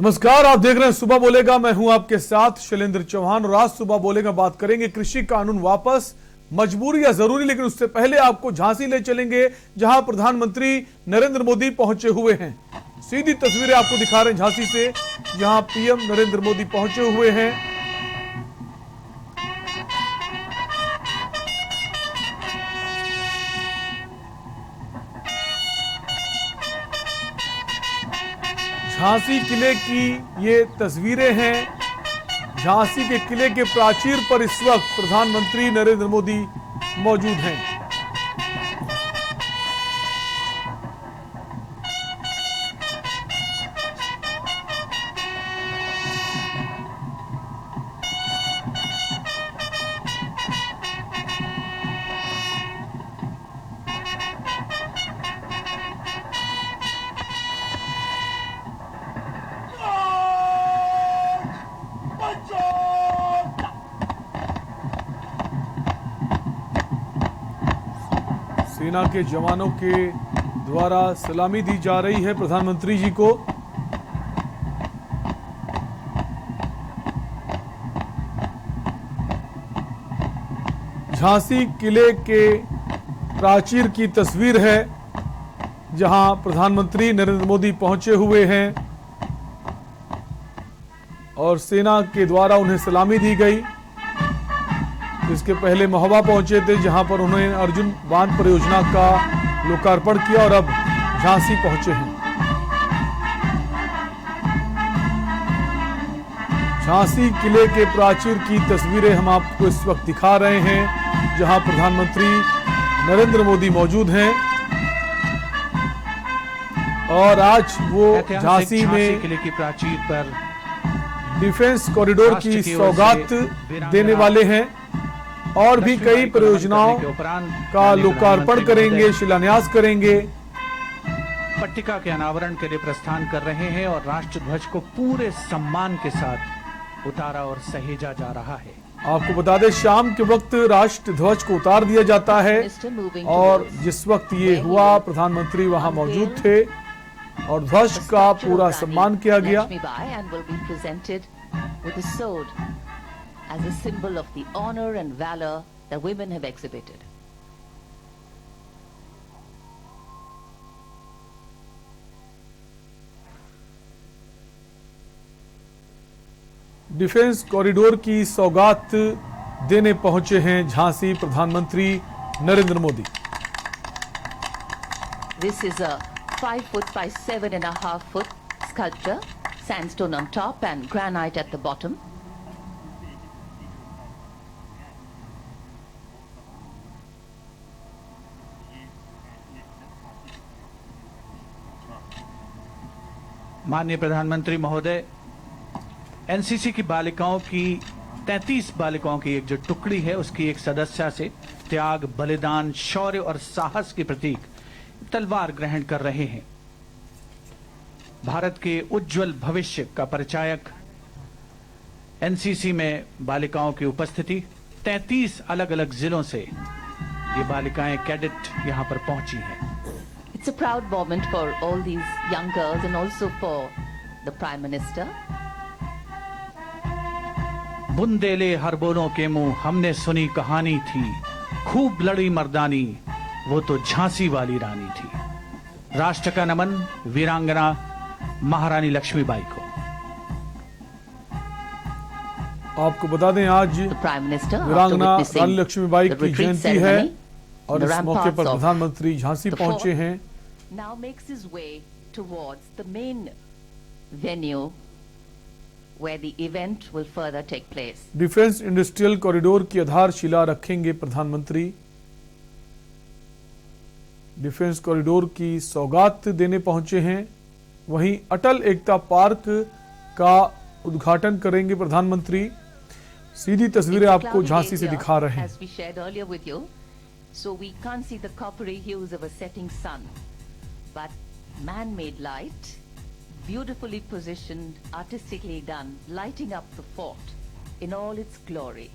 नमस्कार, आप देख रहे हैं सुबह बोलेगा। मैं हूं आपके साथ शैलेंद्र चौहान और आज सुबह बोलेगा बात करेंगे कृषि कानून वापस मजबूरी या जरूरी। लेकिन उससे पहले आपको झांसी ले चलेंगे जहां प्रधानमंत्री नरेंद्र मोदी पहुंचे हुए हैं। सीधी तस्वीरें आपको दिखा रहे हैं झांसी से, जहां पीएम नरेंद्र मोदी पहुंचे हुए हैं। झांसी किले की ये तस्वीरें हैं। झांसी के किले के प्राचीर पर इस वक्त प्रधानमंत्री नरेंद्र मोदी मौजूद हैं। सेना के जवानों के द्वारा सलामी दी जा रही है प्रधानमंत्री जी को। झांसी किले के प्राचीर की तस्वीर है जहां प्रधानमंत्री नरेंद्र मोदी पहुंचे हुए हैं और सेना के द्वारा उन्हें सलामी दी गई। इसके पहले महोबा पहुंचे थे जहां पर उन्होंने अर्जुन बांध परियोजना का लोकार्पण किया और अब झांसी पहुंचे हैं। झांसी किले के प्राचीर की तस्वीरें हम आपको इस वक्त दिखा रहे हैं जहां प्रधानमंत्री नरेंद्र मोदी मौजूद हैं और आज वो झांसी में किले की प्राचीर पर डिफेंस कॉरिडोर की सौगात देने वाले हैं और भी कई परियोजनाओं का लोकार्पण करेंगे, शिलान्यास करेंगे। पट्टिका के अनावरण के लिए प्रस्थान कर रहे हैं और राष्ट्र ध्वज को पूरे सम्मान के साथ उतारा और सहेजा जा रहा है। आपको बता दें, शाम के वक्त राष्ट्र ध्वज को उतार दिया जाता है और जिस वक्त ये हुआ प्रधानमंत्री वहां मौजूद थे और ध्वज का पूरा सम्मान किया गया। As a symbol of the honor and valor that women have exhibited. Defence corridor की सौगात देने पहुंचे हैं झांसी प्रधानमंत्री Narendra Modi. This is a 5 foot by 7.5 foot sculpture, sandstone on top and granite at the bottom. माननीय प्रधानमंत्री महोदय, एनसीसी की बालिकाओं की 33 बालिकाओं की एक जो टुकड़ी है उसकी एक सदस्य से त्याग, बलिदान, शौर्य और साहस के प्रतीक तलवार ग्रहण कर रहे हैं। भारत के उज्जवल भविष्य का परिचायक एनसीसी में बालिकाओं की उपस्थिति, 33 अलग अलग जिलों से ये बालिकाएं कैडेट यहां पर पहुंची हैं। It's a proud moment for all these young girls and also for the Prime Minister. Bundele हर बोलों के मुंह हमने सुनी कहानी थी, खूब लड़ी मर्दानी वो तो झांसी वाली रानी थी। राष्ट्र का नमन वीरांगना महारानी लक्ष्मीबाई को। आपको बता दें, आज वीरांगना रानी लक्ष्मीबाई की जयंती है और इस मौके पर प्रधानमंत्री झांसी पहुंचे हैं। Now makes his way towards the main venue where the event will further take place. Defence industrial corridor की आधारशिला रखेंगे प्रधानमंत्री। डिफेंस कॉरिडोर की सौगात देने पहुंचे हैं। वहीं अटल एकता पार्क का उद्घाटन करेंगे प्रधानमंत्री। सीधी तस्वीरें आपको झांसी से दिखा रहे हैं। As we shared earlier with you, so we can't see the coppery hues of a setting sun. But man-made light, beautifully positioned, artistically done, lighting up the fort in all its glory.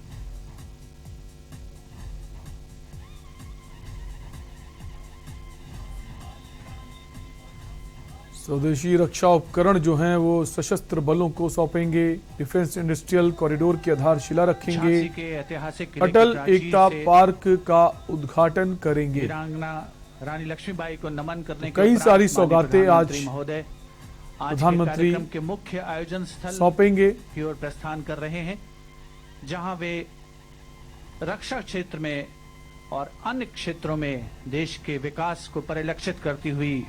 स्वदेशी रक्षा उपकरण जो हैं वो सशस्त्र बलों को सौंपेंगे। Defence industrial corridor की आधारशिला रखेंगे। झांसी के ऐतिहासिक किले की अटल प्राचीर एकता से पार्क का उद्घाटन करेंगे। वीरांगना रानी लक्ष्मीबाई को नमन करने के कई उपरांत सारी माननीय सौगातें आज प्रधानमंत्री महोदय आज के प्रधानमंत्री कार्यक्रम के मुख्य आयोजन स्थल सौंपेंगे। की ओर प्रस्थान कर रहे हैं, जहां वे रक्षा क्षेत्र में और अन्य क्षेत्रों में देश के विकास को परिलक्षित करती हुई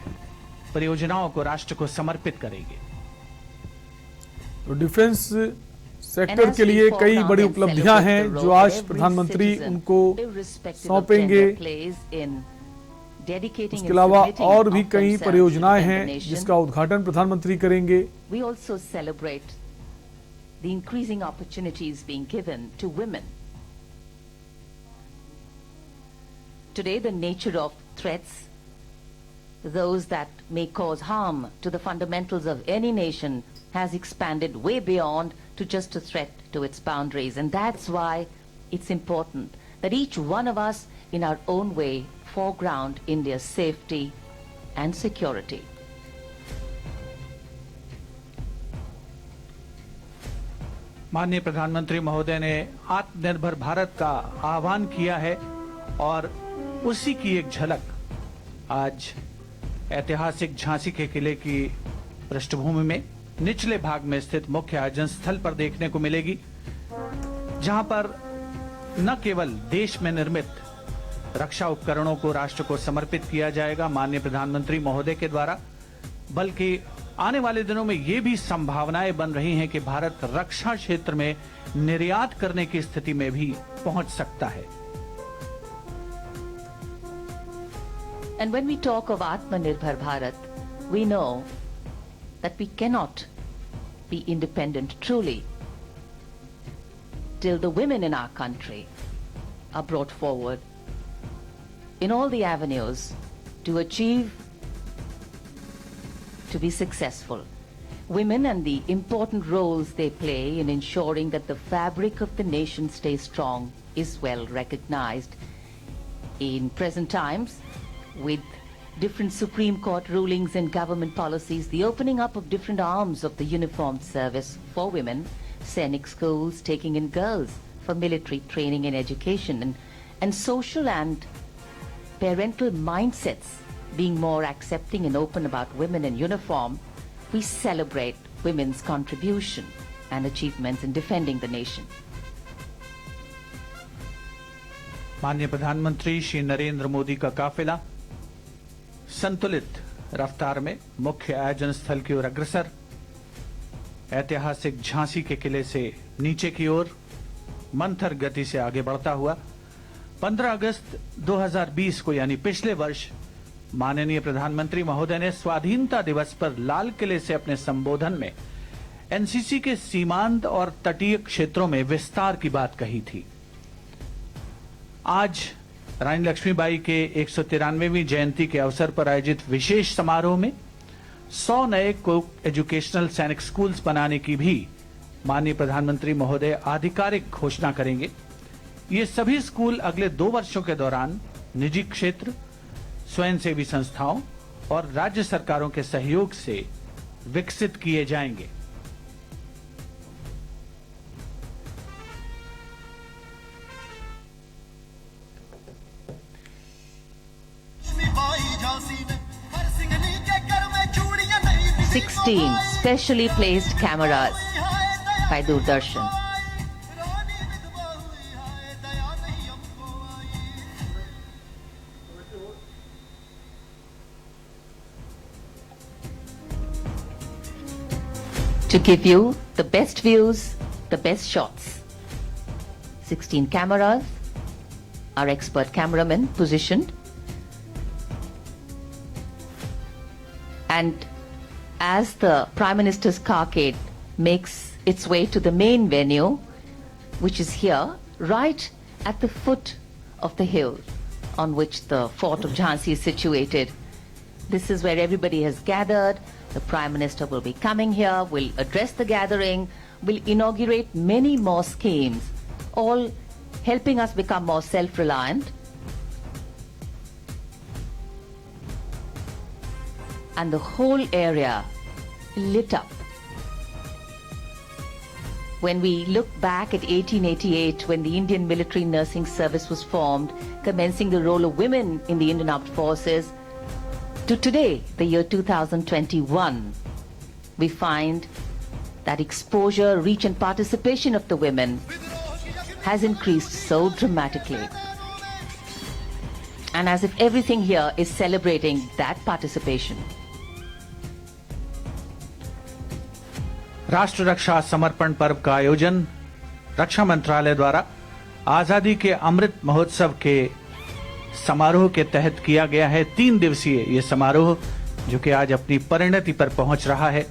परियोजनाओं को राष्ट्र को समर्पित करेंगे। तो डिफेंस सेक्टर के लिए कई बड़ी उपलब्धियां हैं जो आज प्रधानमंत्री उनको सौंपेंगे। इसके अलावा और भी कई परियोजनाएं हैं जिसका उद्घाटन प्रधानमंत्री करेंगे। We also celebrate the increasing opportunities being given to women. Today, the nature of threats, those that may cause harm to the fundamentals of any nation, has expanded way beyond to just a threat to its boundaries. And that's why it's important that each one of us, in our own way, foreground India's safety and security. माननीय प्रधानमंत्री महोदय ने आत्मनिर्भर भारत का आह्वान किया है और उसी की एक झलक आज ऐतिहासिक झांसी के किले की पृष्ठभूमि में निचले भाग में स्थित मुख्य आयोजन स्थल पर देखने को मिलेगी, जहां पर न केवल देश में निर्मित रक्षा उपकरणों को राष्ट्र को समर्पित किया जाएगा माननीय प्रधानमंत्री महोदय के द्वारा, बल्कि आने वाले दिनों में ये भी संभावनाएं बन रही हैं कि भारत रक्षा क्षेत्र में निर्यात करने की स्थिति में भी पहुंच सकता है। And when we talk of Atmanirbhar Bharat, we know that we cannot be independent truly till the women in our country are brought forward in all the avenues to achieve, to be successful. Women and the important roles they play in ensuring that the fabric of the nation stays strong is well recognized. In present times, with different Supreme Court rulings and government policies, the opening up of different arms of the uniformed service for women, Sainik schools taking in girls for military training and education, and social and parental mindsets being more accepting and open about women in uniform, we celebrate women's contribution and achievements in defending the nation. माननीय प्रधानमंत्री श्री नरेंद्र मोदी का काफिला संतुलित रफ्तार में मुख्य आयोजन स्थल की ओर अग्रसर, ऐतिहासिक झांसी के किले से नीचे की ओर मंथर गति से आगे बढ़ता हुआ 15 अगस्त 2020 को यानी पिछले वर्ष माननीय प्रधानमंत्री महोदय ने स्वाधीनता दिवस पर लाल किले से अपने संबोधन में एनसीसी के सीमांत और तटीय क्षेत्रों में विस्तार की बात कही थी। आज रानी लक्ष्मीबाई के 193वीं जयंती के अवसर पर आयोजित विशेष समारोह में 100 नए को एजुकेशनल सैनिक स्कूल्स बनाने की भी माननीय प्रधानमंत्री महोदय आधिकारिक घोषणा करेंगे। ये सभी स्कूल अगले 2 वर्षों के दौरान निजी क्षेत्र, स्वयंसेवी संस्थाओं और राज्य सरकारों के सहयोग से विकसित किए जाएंगे। Sixteen specially placed cameras by Doordarshan. To give you the best views, the best shots. 16 cameras, our expert cameramen positioned. And as the Prime Minister's carcade makes its way to the main venue, which is here, right at the foot of the hill on which the fort of Jhansi is situated. This is where everybody has gathered. The Prime Minister will be coming here, will address the gathering, will inaugurate many more schemes, all helping us become more self-reliant. and the whole area lit up. When we look back at 1888, when the Indian Military Nursing Service was formed, commencing the role of women in the Indian Armed Forces, to today, the year 2021, we find that exposure, reach and participation of the women has increased so dramatically. And as if everything here is celebrating that participation. राष्ट्र रक्षा समर्पण पर्व का आयोजन रक्षा मंत्रालय द्वारा आजादी के अमृत महोत्सव के समारोह के तहत किया गया है। 3 दिवसीय ये समारोह जो कि आज अपनी परिणति पर पहुंच रहा है।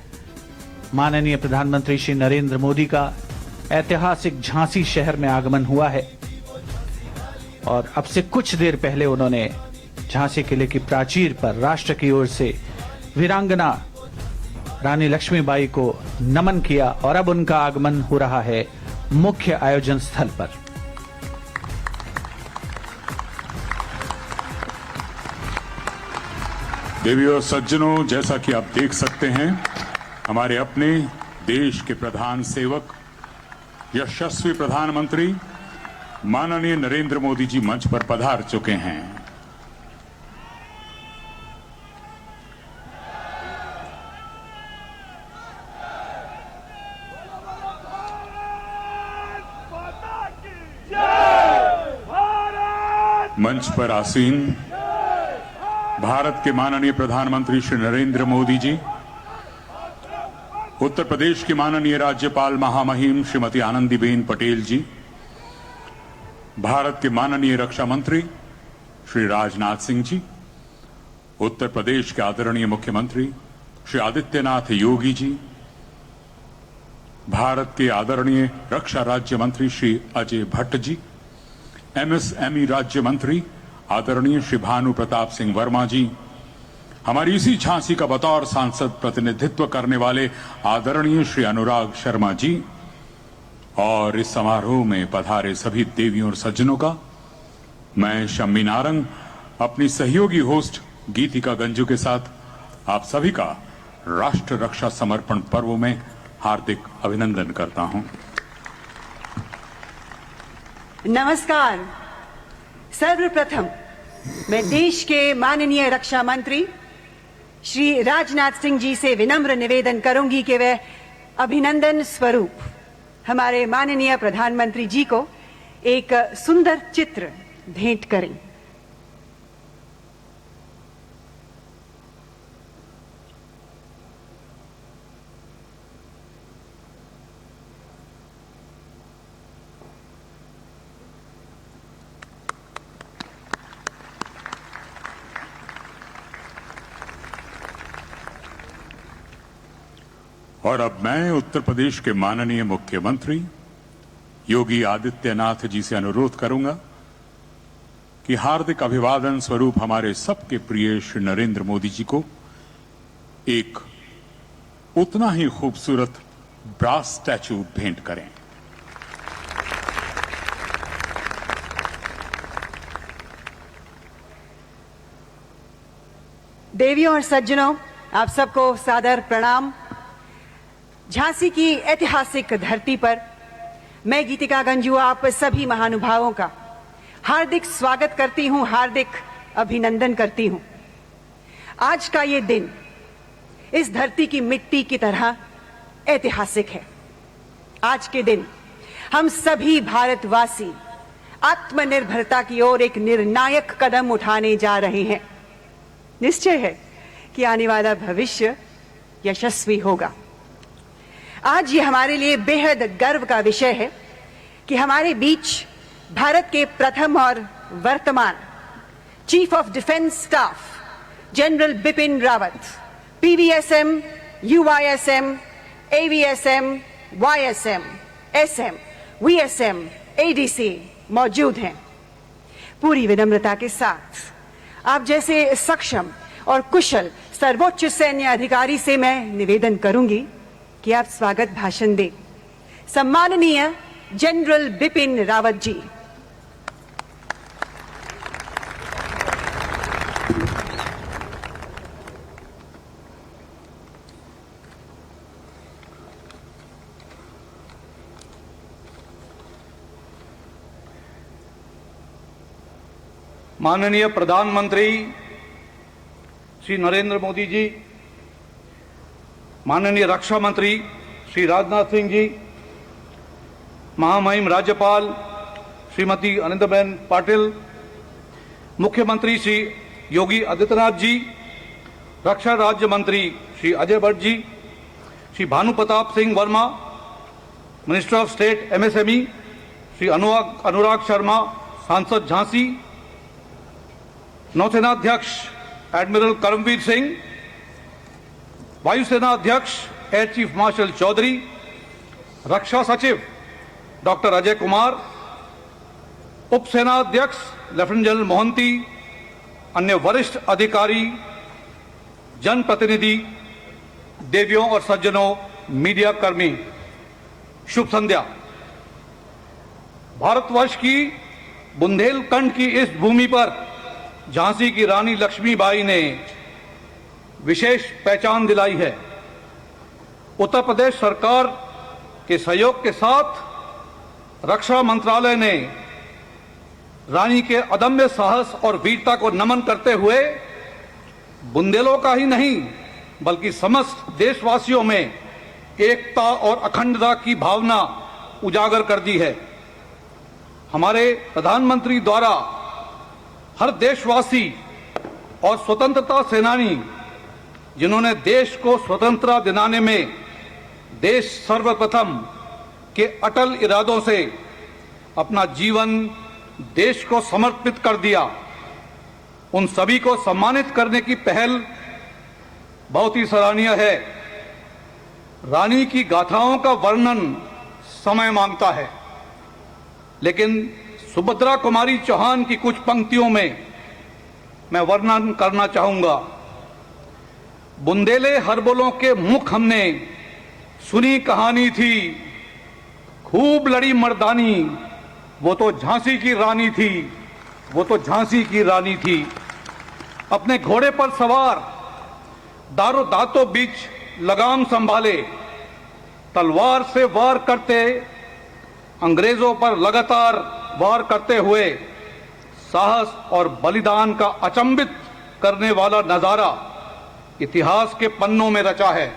माननीय प्रधानमंत्री श्री नरेंद्र मोदी का ऐतिहासिक झांसी शहर में आगमन हुआ है और अब से कुछ देर पहले उन्होंने झांसी किले की प्राचीर पर राष्ट्र की ओर से वीरांगना रानी लक्ष्मीबाई को नमन किया और अब उनका आगमन हो रहा है मुख्य आयोजन स्थल पर। देवियों और सज्जनों, जैसा कि आप देख सकते हैं, हमारे अपने देश के प्रधान सेवक यशस्वी प्रधानमंत्री माननीय नरेंद्र मोदी जी मंच पर पधार चुके हैं। मंच पर आसीन भारत के माननीय प्रधानमंत्री श्री नरेंद्र मोदी जी, उत्तर प्रदेश की माननीय राज्यपाल महामहिम श्रीमती आनंदीबेन पटेल जी, भारत के माननीय रक्षा मंत्री श्री राजनाथ सिंह जी, उत्तर प्रदेश के आदरणीय मुख्यमंत्री श्री आदित्यनाथ योगी जी, भारत के आदरणीय रक्षा राज्य मंत्री श्री अजय भट्ट जी, एमएसएमई राज्य मंत्री आदरणीय श्री भानु प्रताप सिंह वर्मा जी, हमारी इसी झांसी का बतौर सांसद प्रतिनिधित्व करने वाले आदरणीय श्री अनुराग शर्मा जी और इस समारोह में पधारे सभी देवियों और सज्जनों का मैं शम्मी नारंग अपनी सहयोगी होस्ट गीतिका गंजू के साथ आप सभी का राष्ट्र रक्षा समर्पण पर्व में हार्दिक अभिनंदन करता हूं। नमस्कार। सर्वप्रथम मैं देश के माननीय रक्षा मंत्री श्री राजनाथ सिंह जी से विनम्र निवेदन करूंगी कि वे अभिनंदन स्वरूप हमारे माननीय प्रधानमंत्री जी को एक सुंदर चित्र भेंट करें। और अब मैं उत्तर प्रदेश के माननीय मुख्यमंत्री योगी आदित्यनाथ जी से अनुरोध करूंगा कि हार्दिक अभिवादन स्वरूप हमारे सबके प्रिय श्री नरेंद्र मोदी जी को एक उतना ही खूबसूरत ब्रास स्टैचू भेंट करें। देवियों और सज्जनों, आप सबको सादर प्रणाम। झांसी की ऐतिहासिक धरती पर मैं गीतिका गंजू आप सभी महानुभावों का हार्दिक स्वागत करती हूं, हार्दिक अभिनंदन करती हूं। आज का ये दिन इस धरती की मिट्टी की तरह ऐतिहासिक है। आज के दिन हम सभी भारतवासी आत्मनिर्भरता की ओर एक निर्णायक कदम उठाने जा रहे हैं। निश्चय है कि आने वाला भविष्य यशस्वी होगा। आज ये हमारे लिए बेहद गर्व का विषय है कि हमारे बीच भारत के प्रथम और वर्तमान chief of defence staff general Bipin Rawat, PVSM, UYSM, AVSM, YSM, SM, VSM, ADC मौजूद हैं। पूरी विनम्रता के साथ आप जैसे सक्षम और कुशल सर्वोच्च सैन्य अधिकारी से मैं निवेदन करूंगी कि आप स्वागत भाषण दें। सम्माननीय जनरल बिपिन रावत जी। माननीय प्रधानमंत्री श्री नरेंद्र मोदी जी, माननीय रक्षा मंत्री श्री राजनाथ सिंह जी, महामहिम राज्यपाल श्रीमती आनंदीबेन पाटिल, मुख्यमंत्री श्री योगी आदित्यनाथ जी, रक्षा राज्य मंत्री Shri Ajay Bhatt ji, Shri Bhanu Pratap Singh Verma, minister of state MSME Shri Anurag Sharma, सांसद झांसी, नौसेना अध्यक्ष एडमिरल करमवीर सिंह, वायुसेना अध्यक्ष एयर चीफ मार्शल चौधरी, रक्षा सचिव डॉक्टर अजय कुमार, उप सेना अध्यक्ष लेफ्टिनेंट जनरल मोहंती, अन्य वरिष्ठ अधिकारी, जनप्रतिनिधि, देवियों और सज्जनों, मीडिया कर्मी, शुभ संध्या। भारतवर्ष की बुंदेलखंड की इस भूमि पर झांसी की रानी लक्ष्मीबाई ने विशेष पहचान दिलाई है। उत्तर प्रदेश सरकार के सहयोग के साथ रक्षा मंत्रालय ने रानी के अदम्य साहस और वीरता को नमन करते हुए बुंदेलों का ही नहीं बल्कि समस्त देशवासियों में एकता और अखंडता की भावना उजागर कर दी है। हमारे प्रधानमंत्री द्वारा हर देशवासी और स्वतंत्रता सेनानी जिन्होंने देश को स्वतंत्रता दिलाने में देश सर्वप्रथम के अटल इरादों से अपना जीवन देश को समर्पित कर दिया, उन सभी को सम्मानित करने की पहल बहुत ही सराहनीय है। रानी की गाथाओं का वर्णन समय मांगता है, लेकिन सुभद्रा कुमारी चौहान की कुछ पंक्तियों में मैं वर्णन करना चाहूंगा। बुंदेले हरबोलों के मुख हमने सुनी कहानी थी, खूब लड़ी मर्दानी, वो तो झांसी की रानी थी, वो तो झांसी की रानी थी। अपने घोड़े पर सवार दारो दांतों बीच लगाम संभाले, तलवार से वार करते अंग्रेजों पर लगातार वार करते हुए साहस और बलिदान का अचंभित करने वाला नजारा इतिहास के पन्नों में रचा है।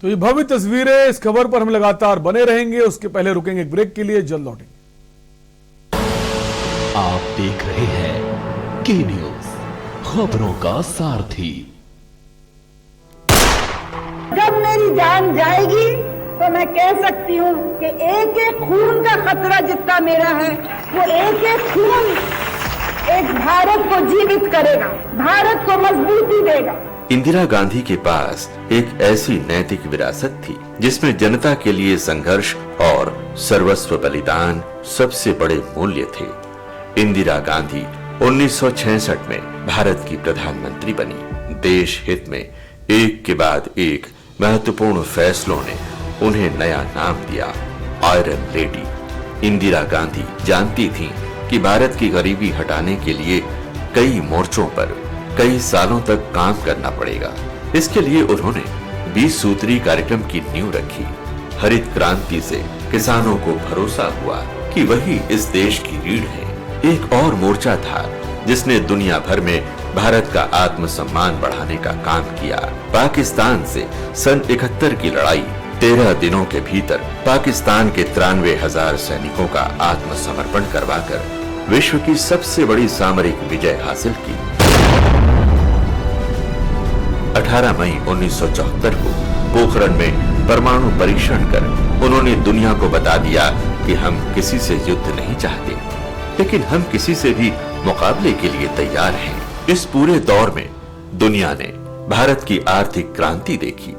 तो ये भव्य तस्वीरें, इस खबर पर हम लगातार बने रहेंगे। उसके पहले रुकेंगे एक ब्रेक के लिए, जल्द लौटेंगे। आप देख रहे हैं के न्यूज, खबरों का सारथी। जब मेरी जान जाएगी तो मैं कह सकती हूँ कि एक एक खून का खतरा जितना मेरा है, वो एक एक खून एक भारत को जीवित करेगा, भारत को मजबूती देगा। इंदिरा गांधी के पास एक ऐसी नैतिक विरासत थी जिसमें जनता के लिए संघर्ष और सर्वस्व बलिदान सबसे बड़े मूल्य थे। इंदिरा गांधी 1966 में भारत की प्रधानमंत्री बनी। देश हित में एक के बाद एक महत्वपूर्ण फैसलों ने उन्हें नया नाम दिया, आयरन लेडी। इंदिरा गांधी जानती थीं कि भारत की गरीबी हटाने के लिए कई मोर्चों पर कई सालों तक काम करना पड़ेगा। इसके लिए उन्होंने 20 सूत्री कार्यक्रम की नींव रखी। हरित क्रांति से किसानों को भरोसा हुआ कि वही इस देश की रीढ़ है। एक और मोर्चा था जिसने दुनिया भर में भारत का आत्मसम्मान बढ़ाने का काम किया। पाकिस्तान से सन 71 की लड़ाई 13 दिनों के भीतर पाकिस्तान के 93,000 सैनिकों का आत्मसमर्पण करवाकर विश्व की सबसे बड़ी सामरिक विजय हासिल की। 18 मई 1974 को पोखरण में परमाणु परीक्षण कर उन्होंने दुनिया को बता दिया कि हम किसी से युद्ध नहीं चाहते, लेकिन हम किसी से भी मुकाबले के लिए तैयार हैं। इस पूरे दौर में दुनिया ने भारत की आर्थिक क्रांति देखी।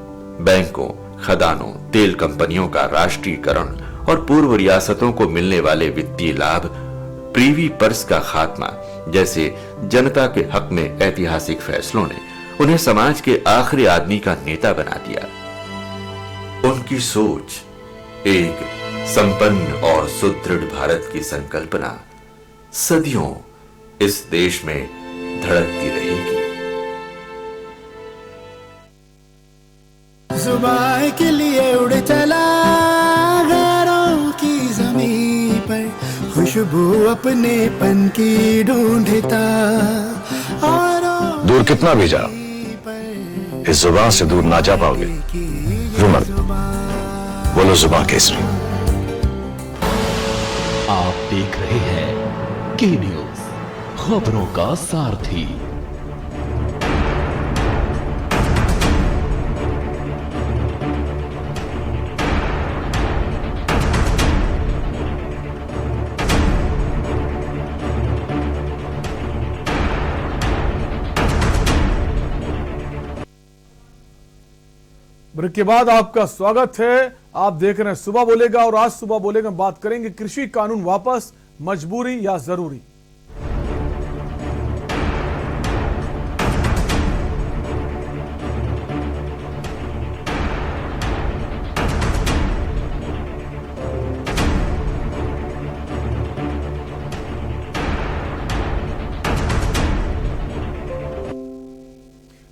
बैंकों, खदानों, तेल कंपनियों का राष्ट्रीयकरण और पूर्व रियासतों को मिलने वाले वित्तीय लाभ, प्रीवी पर्स का खात्मा जैसे जनता के हक में ऐतिहासिक फैसलों ने उन्हें समाज के आखिरी आदमी का नेता बना दिया। उनकी सोच एक संपन्न और सुदृढ़ भारत की संकल्पना सदियों इस देश में धड़कती रहेगी। सुबह के लिए उड़ चला गैरों की जमीन पर, खुश खुशबू अपनेपन की ढूंढता और दूर कितना भी जाओ, इस जुबान से दूर ना जा पाओगे। रुमल, बोलो जुबान केसरी। आप देख रहे हैं के न्यूज, खबरों का सारथी। ब्रेक के बाद आपका स्वागत है। आप देख रहे हैं सुबह बोलेगा और आज सुबह बोलेगा बात करेंगे कृषि कानून वापस, मजबूरी या जरूरी।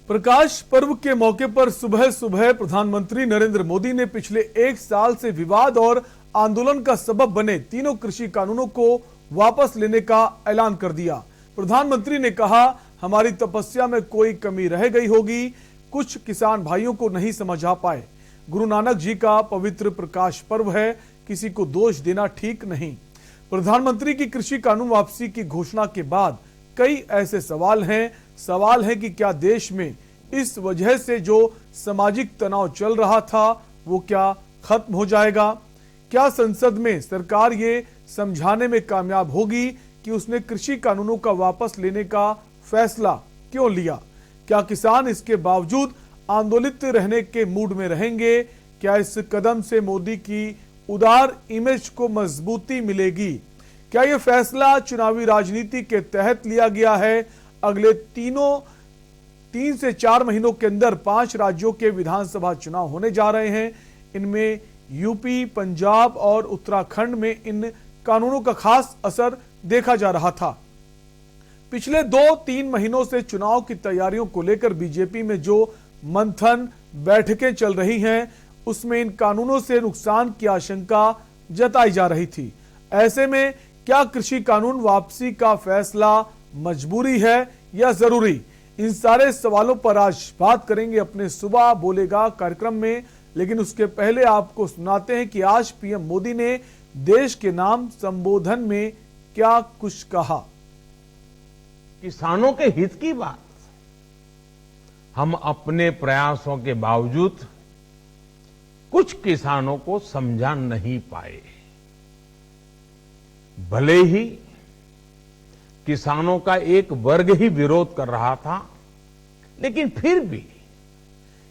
प्रकाश पर्व के मौके पर सुबह सुबह प्रधानमंत्री नरेंद्र मोदी ने पिछले एक साल से विवाद और आंदोलन का सबब बने तीनों कृषि कानूनों को वापस लेने का ऐलान कर दिया। प्रधानमंत्री ने कहा, हमारी तपस्या में कोई कमी रह गई होगी, कुछ किसान भाइयों को नहीं समझ आ पाए। गुरु नानक जी का पवित्र प्रकाश पर्व है, किसी को दोष देना ठीक नहीं। प्रधानमंत्री की कृषि कानून वापसी की घोषणा के बाद कई ऐसे सवाल हैं कि क्या देश में इस वजह से जो सामाजिक तनाव चल रहा था वो क्या खत्म हो जाएगा? क्या संसद में सरकार ये समझाने में कामयाब होगी कि उसने कृषि कानूनों का वापस लेने का फैसला क्यों लिया? क्या किसान इसके बावजूद आंदोलित रहने के मूड में रहेंगे? क्या इस कदम से मोदी की उदार इमेज को मजबूती मिलेगी? क्या यह फैसला चुनावी राजनीति के तहत लिया गया है? अगले 3 से 4 महीनों के अंदर 5 राज्यों के विधानसभा चुनाव होने जा रहे हैं। इनमें यूपी, पंजाब और उत्तराखंड में इन कानूनों का खास असर देखा जा रहा था। पिछले 2-3 महीनों से चुनाव की तैयारियों को लेकर बीजेपी में जो मंथन बैठकें चल रही हैं, उसमें इन कानूनों से नुकसान की आशंका जताई जा रही थी। ऐसे में क्या कृषि कानून वापसी का फैसला मजबूरी है या जरूरी? इन सारे सवालों पर आज बात करेंगे अपने सुबह बोलेगा कार्यक्रम में। लेकिन उसके पहले आपको सुनाते हैं कि आज पीएम मोदी ने देश के नाम संबोधन में क्या कुछ कहा। किसानों के हित की बात हम अपने प्रयासों के बावजूद कुछ किसानों को समझा नहीं पाए। भले ही किसानों का एक वर्ग ही विरोध कर रहा था, लेकिन फिर भी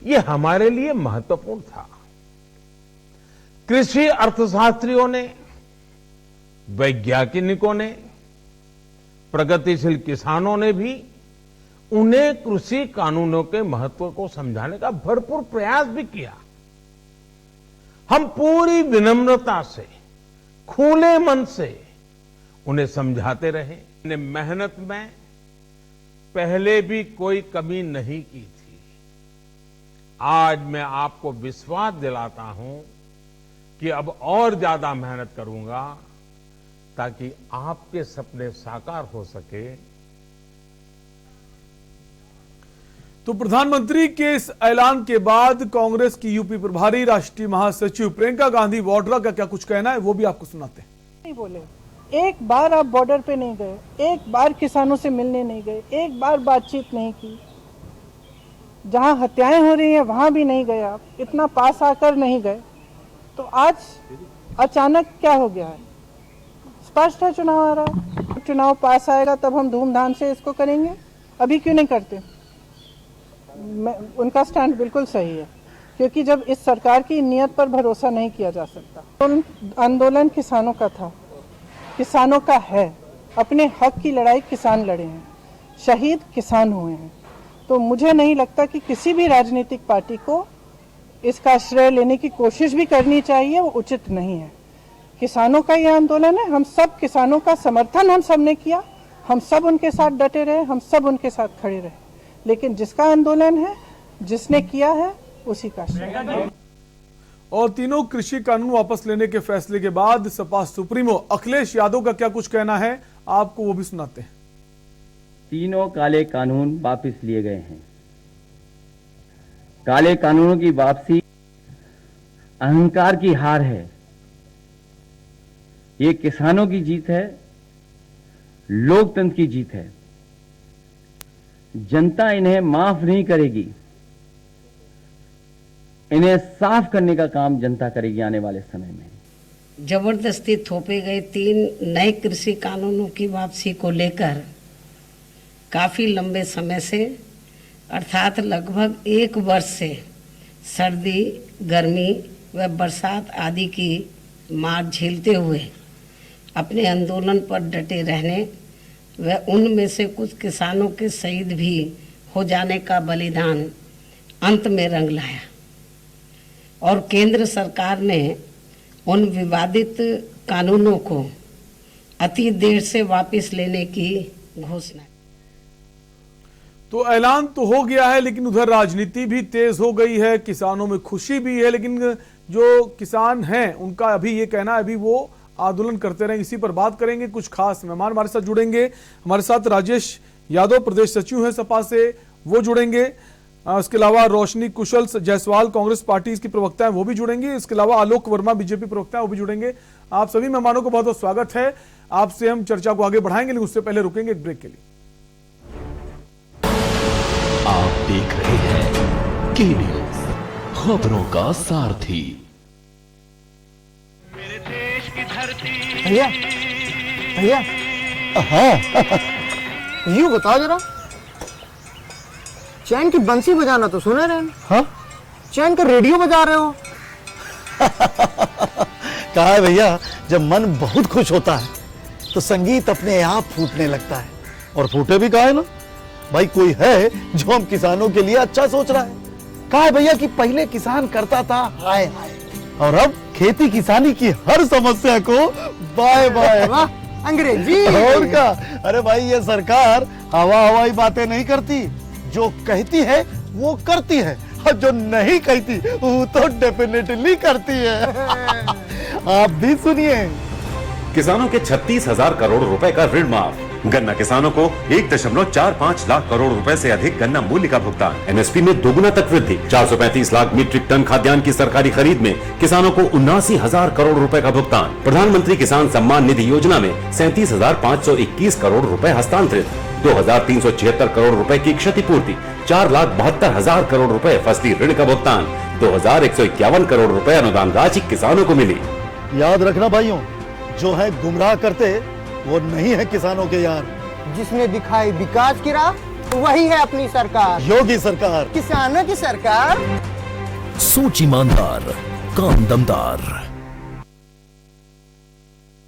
यह हमारे लिए महत्वपूर्ण था। कृषि अर्थशास्त्रियों ने, वैज्ञानिकों ने, प्रगतिशील किसानों ने भी उन्हें कृषि कानूनों के महत्व को समझाने का भरपूर प्रयास भी किया। हम पूरी विनम्रता से, खुले मन से उन्हें समझाते रहे। मेहनत में पहले भी कोई कमी नहीं की थी। आज मैं आपको विश्वास दिलाता हूं कि अब और ज्यादा मेहनत करूंगा ताकि आपके सपने साकार हो सके। तो प्रधानमंत्री के इस ऐलान के बाद कांग्रेस की यूपी प्रभारी राष्ट्रीय महासचिव प्रियंका गांधी वाड्रा का क्या कुछ कहना है, वो भी आपको सुनाते हैं। नहीं बोले, एक बार आप बॉर्डर पे नहीं गए, एक बार किसानों से मिलने नहीं गए, एक बार बातचीत नहीं की। जहां हत्याएं हो रही हैं वहां भी नहीं गए आप, इतना पास आकर नहीं गए। तो आज अचानक क्या हो गया है? स्पष्ट है चुनाव आ रहा है, चुनाव पास आएगा तब हम धूमधाम से इसको करेंगे। अभी क्यों नहीं करते? उनका स्टैंड बिल्कुल सही है, क्योंकि जब इस सरकार की नीयत पर भरोसा नहीं किया जा सकता। आंदोलन किसानों का था, किसानों का है। अपने हक की लड़ाई किसान लड़े हैं, शहीद किसान हुए हैं। तो मुझे नहीं लगता कि किसी भी राजनीतिक पार्टी को इसका श्रेय लेने की कोशिश भी करनी चाहिए, वो उचित नहीं है। किसानों का ये आंदोलन है, हम सब किसानों का समर्थन हम सब ने किया, हम सब उनके साथ डटे रहे, हम सब उनके साथ खड़े रहे। लेकिन जिसका आंदोलन है, जिसने किया है, उसी का श्रेय। और तीनों कृषि कानून वापस लेने के फैसले के बाद सपा सुप्रीमो अखिलेश यादव का क्या कुछ कहना है, आपको वो भी सुनाते हैं। तीनों काले कानून वापस लिए गए हैं। काले कानूनों की वापसी अहंकार की हार है। ये किसानों की जीत है, लोकतंत्र की जीत है। जनता इन्हें माफ नहीं करेगी। इन्हें साफ करने का काम जनता करेगी आने वाले समय में। जबरदस्ती थोपे गए 3 नए कृषि कानूनों की वापसी को लेकर काफी लंबे समय से अर्थात लगभग 1 वर्ष से सर्दी, गर्मी व बरसात आदि की मार झेलते हुए अपने आंदोलन पर डटे रहने व उनमें से कुछ किसानों के शहीद भी हो जाने का बलिदान अंत में रंग लाया और केंद्र सरकार ने उन विवादित कानूनों को अति देर से वापस लेने की घोषणा। तो ऐलान तो हो गया है, लेकिन उधर राजनीति भी तेज हो गई है, किसानों में खुशी भी है, लेकिन जो किसान हैं उनका अभी ये कहना है अभी वो आंदोलन करते रहेंगे। इसी पर बात करेंगे। कुछ खास मेहमान हमारे साथ जुड़ेंगे। हमारे साथ राजेश यादव प्रदेश सचिव हैं सपा से, वो जुड़ेंगे। इसके अलावा रोशनी कुशल जायसवाल कांग्रेस पार्टी की प्रवक्ता है, वो भी जुड़ेंगे। इसके अलावा आलोक वर्मा बीजेपी प्रवक्ता है, वो भी जुड़ेंगे। आप सभी मेहमानों को बहुत बहुत स्वागत है। आपसे हम चर्चा को आगे बढ़ाएंगे, लेकिन उससे पहले रुकेंगे एक ब्रेक के लिए। आप देख रहे हैं के न्यूज, खबरों का सारथी। भैया भैया, हाँ यूं बताओ जरा, चैन की बंसी बजाना तो सुने रहे। हाँ, चैन का रेडियो बजा रहे हो। कहा है भैया, जब मन बहुत खुश होता है तो संगीत अपने आप फूटने लगता है। और फूटे भी कहा है ना भाई, कोई है जो हम किसानों के लिए अच्छा सोच रहा है। कहा है भैया कि पहले किसान करता था हाय हाय, और अब खेती किसानी की हर समस्या को बाय बाय। अंग्रेजी और क्या। अरे भाई, ये सरकार हवा हवाई बातें नहीं करती, जो कहती है वो करती है, और जो नहीं कहती वो तो डेफिनेटली करती है। आप भी सुनिए। किसानों के 36,000 करोड़ रुपए का ऋण माफ, गन्ना किसानों को 1.45 लाख करोड़ रुपए से अधिक गन्ना मूल्य का भुगतान, एमएसपी में दोगुना तक वृद्धि, 435 लाख मीट्रिक टन खाद्यान्न की सरकारी खरीद में किसानों को 79,000 करोड़ रुपए का भुगतान, प्रधानमंत्री किसान सम्मान निधि योजना में 37,521 करोड़ रुपए हस्तांतरित, 2,376 करोड़ रुपए की क्षतिपूर्ति, 4,72,000 करोड़ रुपए फसली ऋण का भुगतान, 2,151 करोड़ रुपए अनुदान राशि किसानों को मिली। याद रखना भाइयों, जो है गुमराह करते वो नहीं है किसानों के यार। जिसने दिखाई विकास की राह, वही है अपनी सरकार, योगी सरकार, किसानों की सरकार। सोच ईमानदार, काम दमदार।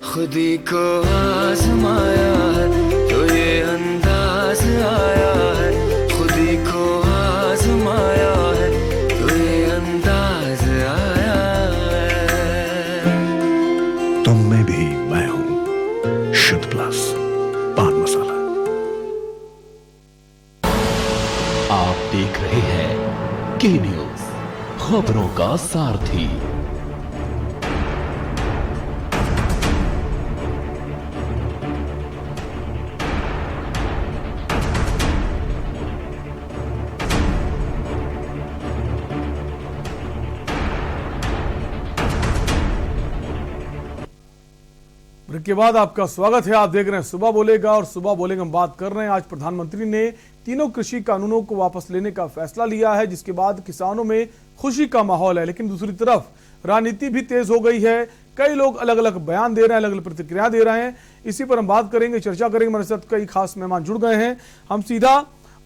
खुदी को आजमाया है तो ये अंदाज आया है, खुदी को आजमाया है तो ये अंदाज आया है। तुम में भी मैं हूं, शुद्ध प्लस पान मसाला। आप देख रहे हैं के न्यूज, खबरों का सारथी। ब्रेक के बाद आपका स्वागत है। आप देख रहे हैं सुबह बोलेगा, और सुबह बोलेगा हम बात कर रहे हैं। आज प्रधानमंत्री ने तीनों कृषि कानूनों को वापस लेने का फैसला लिया है, जिसके बाद किसानों में खुशी का माहौल है। लेकिन दूसरी तरफ राजनीति भी तेज हो गई है। कई लोग अलग अलग बयान दे रहे हैं, अलग अलग प्रतिक्रिया दे रहे हैं। इसी पर हम बात करेंगे, चर्चा करेंगे। हमारे साथ कई खास मेहमान जुड़ गए हैं। हम सीधा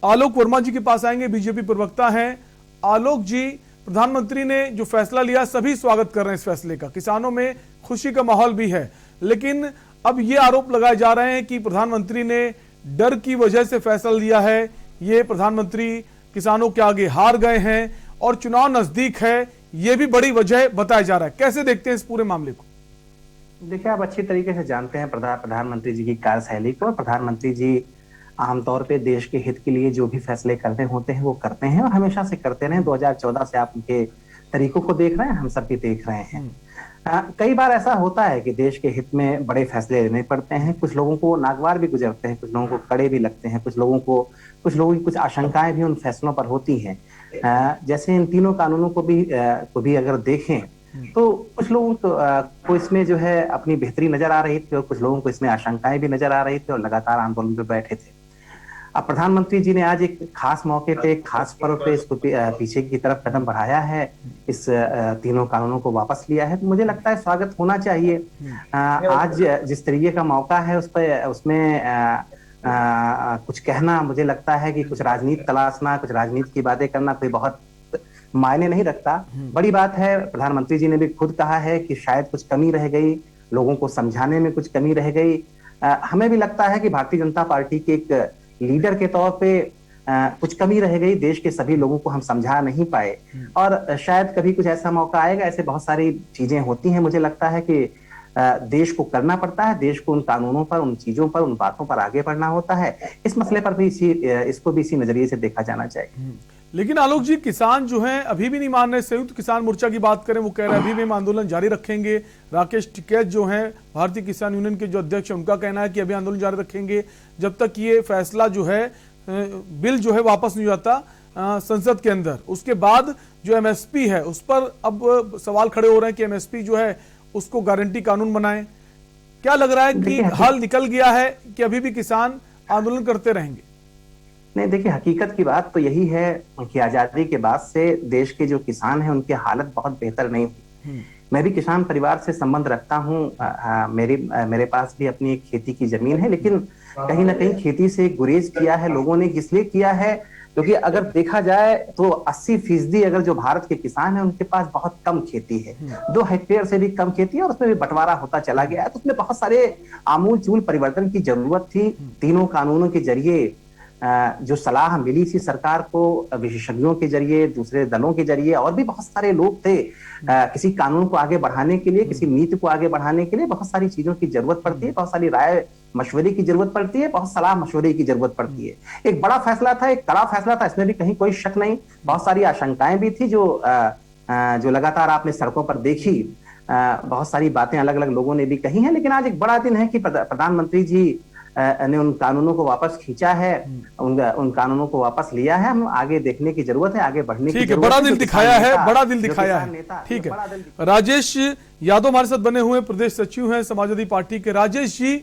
आलोक वर्मा जी के पास आएंगे, बीजेपी प्रवक्ता हैं। आलोक जी, प्रधानमंत्री ने जो फैसला लिया, सभी स्वागत कर रहे हैं इस फैसले का, किसानों में खुशी का माहौल भी है। लेकिन अब ये आरोप लगाए जा रहे हैं कि प्रधानमंत्री ने डर की वजह से फैसला लिया है, ये प्रधानमंत्री किसानों के आगे हार गए हैं और चुनाव नजदीक है, ये भी बड़ी वजह बताया जा रहा है। कैसे देखते हैं इस पूरे मामले को? देखिए, आप अच्छी तरीके से जानते हैं प्रधानमंत्री जी की कार्यशैली को। प्रधानमंत्री जी आमतौर पे देश के हित के लिए जो भी फैसले करने होते हैं वो करते हैं, और हमेशा से करते रहे। 2014 से आप उनके तरीकों को देख रहे हैं, हम सब भी देख रहे हैं। कई बार ऐसा होता है कि देश के हित में बड़े फैसले लेने पड़ते हैं, कुछ लोगों को नागवार भी गुजरते हैं, कुछ लोगों को कड़े भी लगते हैं, कुछ लोगों की कुछ आशंकाएं भी उन फैसलों पर होती हैं। जैसे इन तीनों कानूनों को भी अगर देखें तो कुछ लोगों को इसमें जो है अपनी बेहतरी नजर आ रही थी और कुछ लोगों को इसमें आशंकाएं भी नजर आ रही थी और लगातार आंदोलन पे बैठे थे। अब प्रधानमंत्री जी ने आज एक खास मौके पे, एक खास पर्व पे इसको पीछे की तरफ कदम बढ़ाया है, इस तीनों कानूनों को वापस लिया है, तो मुझे लगता है स्वागत होना चाहिए। आज जिस तरीके का मौका है उसमें कुछ कहना, मुझे लगता है कि कुछ राजनीति तलाशना, कुछ राजनीति की बातें करना कोई बहुत मायने नहीं रखता। बड़ी बात है, प्रधानमंत्री जी ने भी खुद कहा है कि शायद कुछ कमी रह गई, लोगों को समझाने में कुछ कमी रह गई। हमें भी लगता है कि भारतीय जनता पार्टी के एक लीडर के तौर पे कुछ कमी रह गई, देश के सभी लोगों को हम समझा नहीं पाए और शायद कभी कुछ ऐसा मौका आएगा। ऐसे बहुत सारी चीजें होती हैं, मुझे लगता है कि देश को करना पड़ता है, देश को उन कानूनों पर, उन चीजों पर, उन बातों पर आगे बढ़ना होता है। इस मसले पर भी इसको भी इसी नजरिए से देखा जाना चाहिए। लेकिन आलोक जी, किसान जो हैं अभी भी नहीं मान रहे। संयुक्त किसान मोर्चा की बात करें, वो कह रहे हैं अभी भी हम आंदोलन जारी रखेंगे। राकेश टिकैत जो हैं भारतीय किसान यूनियन के जो अध्यक्ष हैं, उनका कहना है कि अभी आंदोलन जारी रखेंगे जब तक ये फैसला जो है, बिल जो है वापस नहीं जाता संसद के अंदर। उसके बाद जो एमएसपी है उस पर अब सवाल खड़े हो रहे हैं कि एमएसपी जो है उसको गारंटी कानून बनाएं। क्या लग रहा है कि हल निकल गया है कि अभी भी किसान आंदोलन करते रहेंगे? नहीं, देखिए, हकीकत की बात तो यही है कि आजादी के बाद से देश के जो किसान हैं उनकी हालत बहुत बेहतर नहीं हुई। मैं भी किसान परिवार से संबंध रखता हूँ, मेरे पास भी अपनी एक खेती की जमीन है, लेकिन कहीं ना कहीं खेती से गुरेज किया है लोगों ने। इसलिए किया है क्योंकि अगर देखा जाए तो 80% अगर जो भारत के किसान हैं उनके पास बहुत कम खेती है, 2 हेक्टेयर से भी कम खेती है और उसमें भी बंटवारा होता चला गया है। तो उसमें बहुत सारे आमूल-चूल परिवर्तन की जरूरत थी। तीनों कानूनों के जरिए जो सलाह मिली थी सरकार को, विशेषज्ञों के जरिए, दूसरे दलों के जरिए, और भी बहुत सारे लोग थे, किसी कानून को आगे बढ़ाने के लिए, किसी नीति को आगे बढ़ाने के लिए बहुत सारी चीजों की जरूरत पड़ती है, बहुत सारी राय मशवरे की जरूरत पड़ती है, बहुत सलाह मशवरे की जरूरत पड़ती है। एक बड़ा फैसला था, एक कड़ा फैसला था, इसमें भी कहीं कोई शक नहीं। बहुत सारी आशंकाएं भी थी जो लगातार आपने सड़कों पर देखी। बहुत सारी बातें अलग अलग लोगों ने भी कही हैं, लेकिन आज एक बड़ा दिन है कि प्रधानमंत्री जी ने उन कानूनों को वापस खींचा है, उन कानूनों को वापस लिया है। हम आगे देखने की जरूरत है, आगे बढ़ने की जरूरत है। बड़ा दिल दिखाया है, बड़ा दिल दिखाया है। ठीक है, राजेश यादव हमारे साथ बने हुए प्रदेश सचिव हैं समाजवादी पार्टी के। राजेश जी,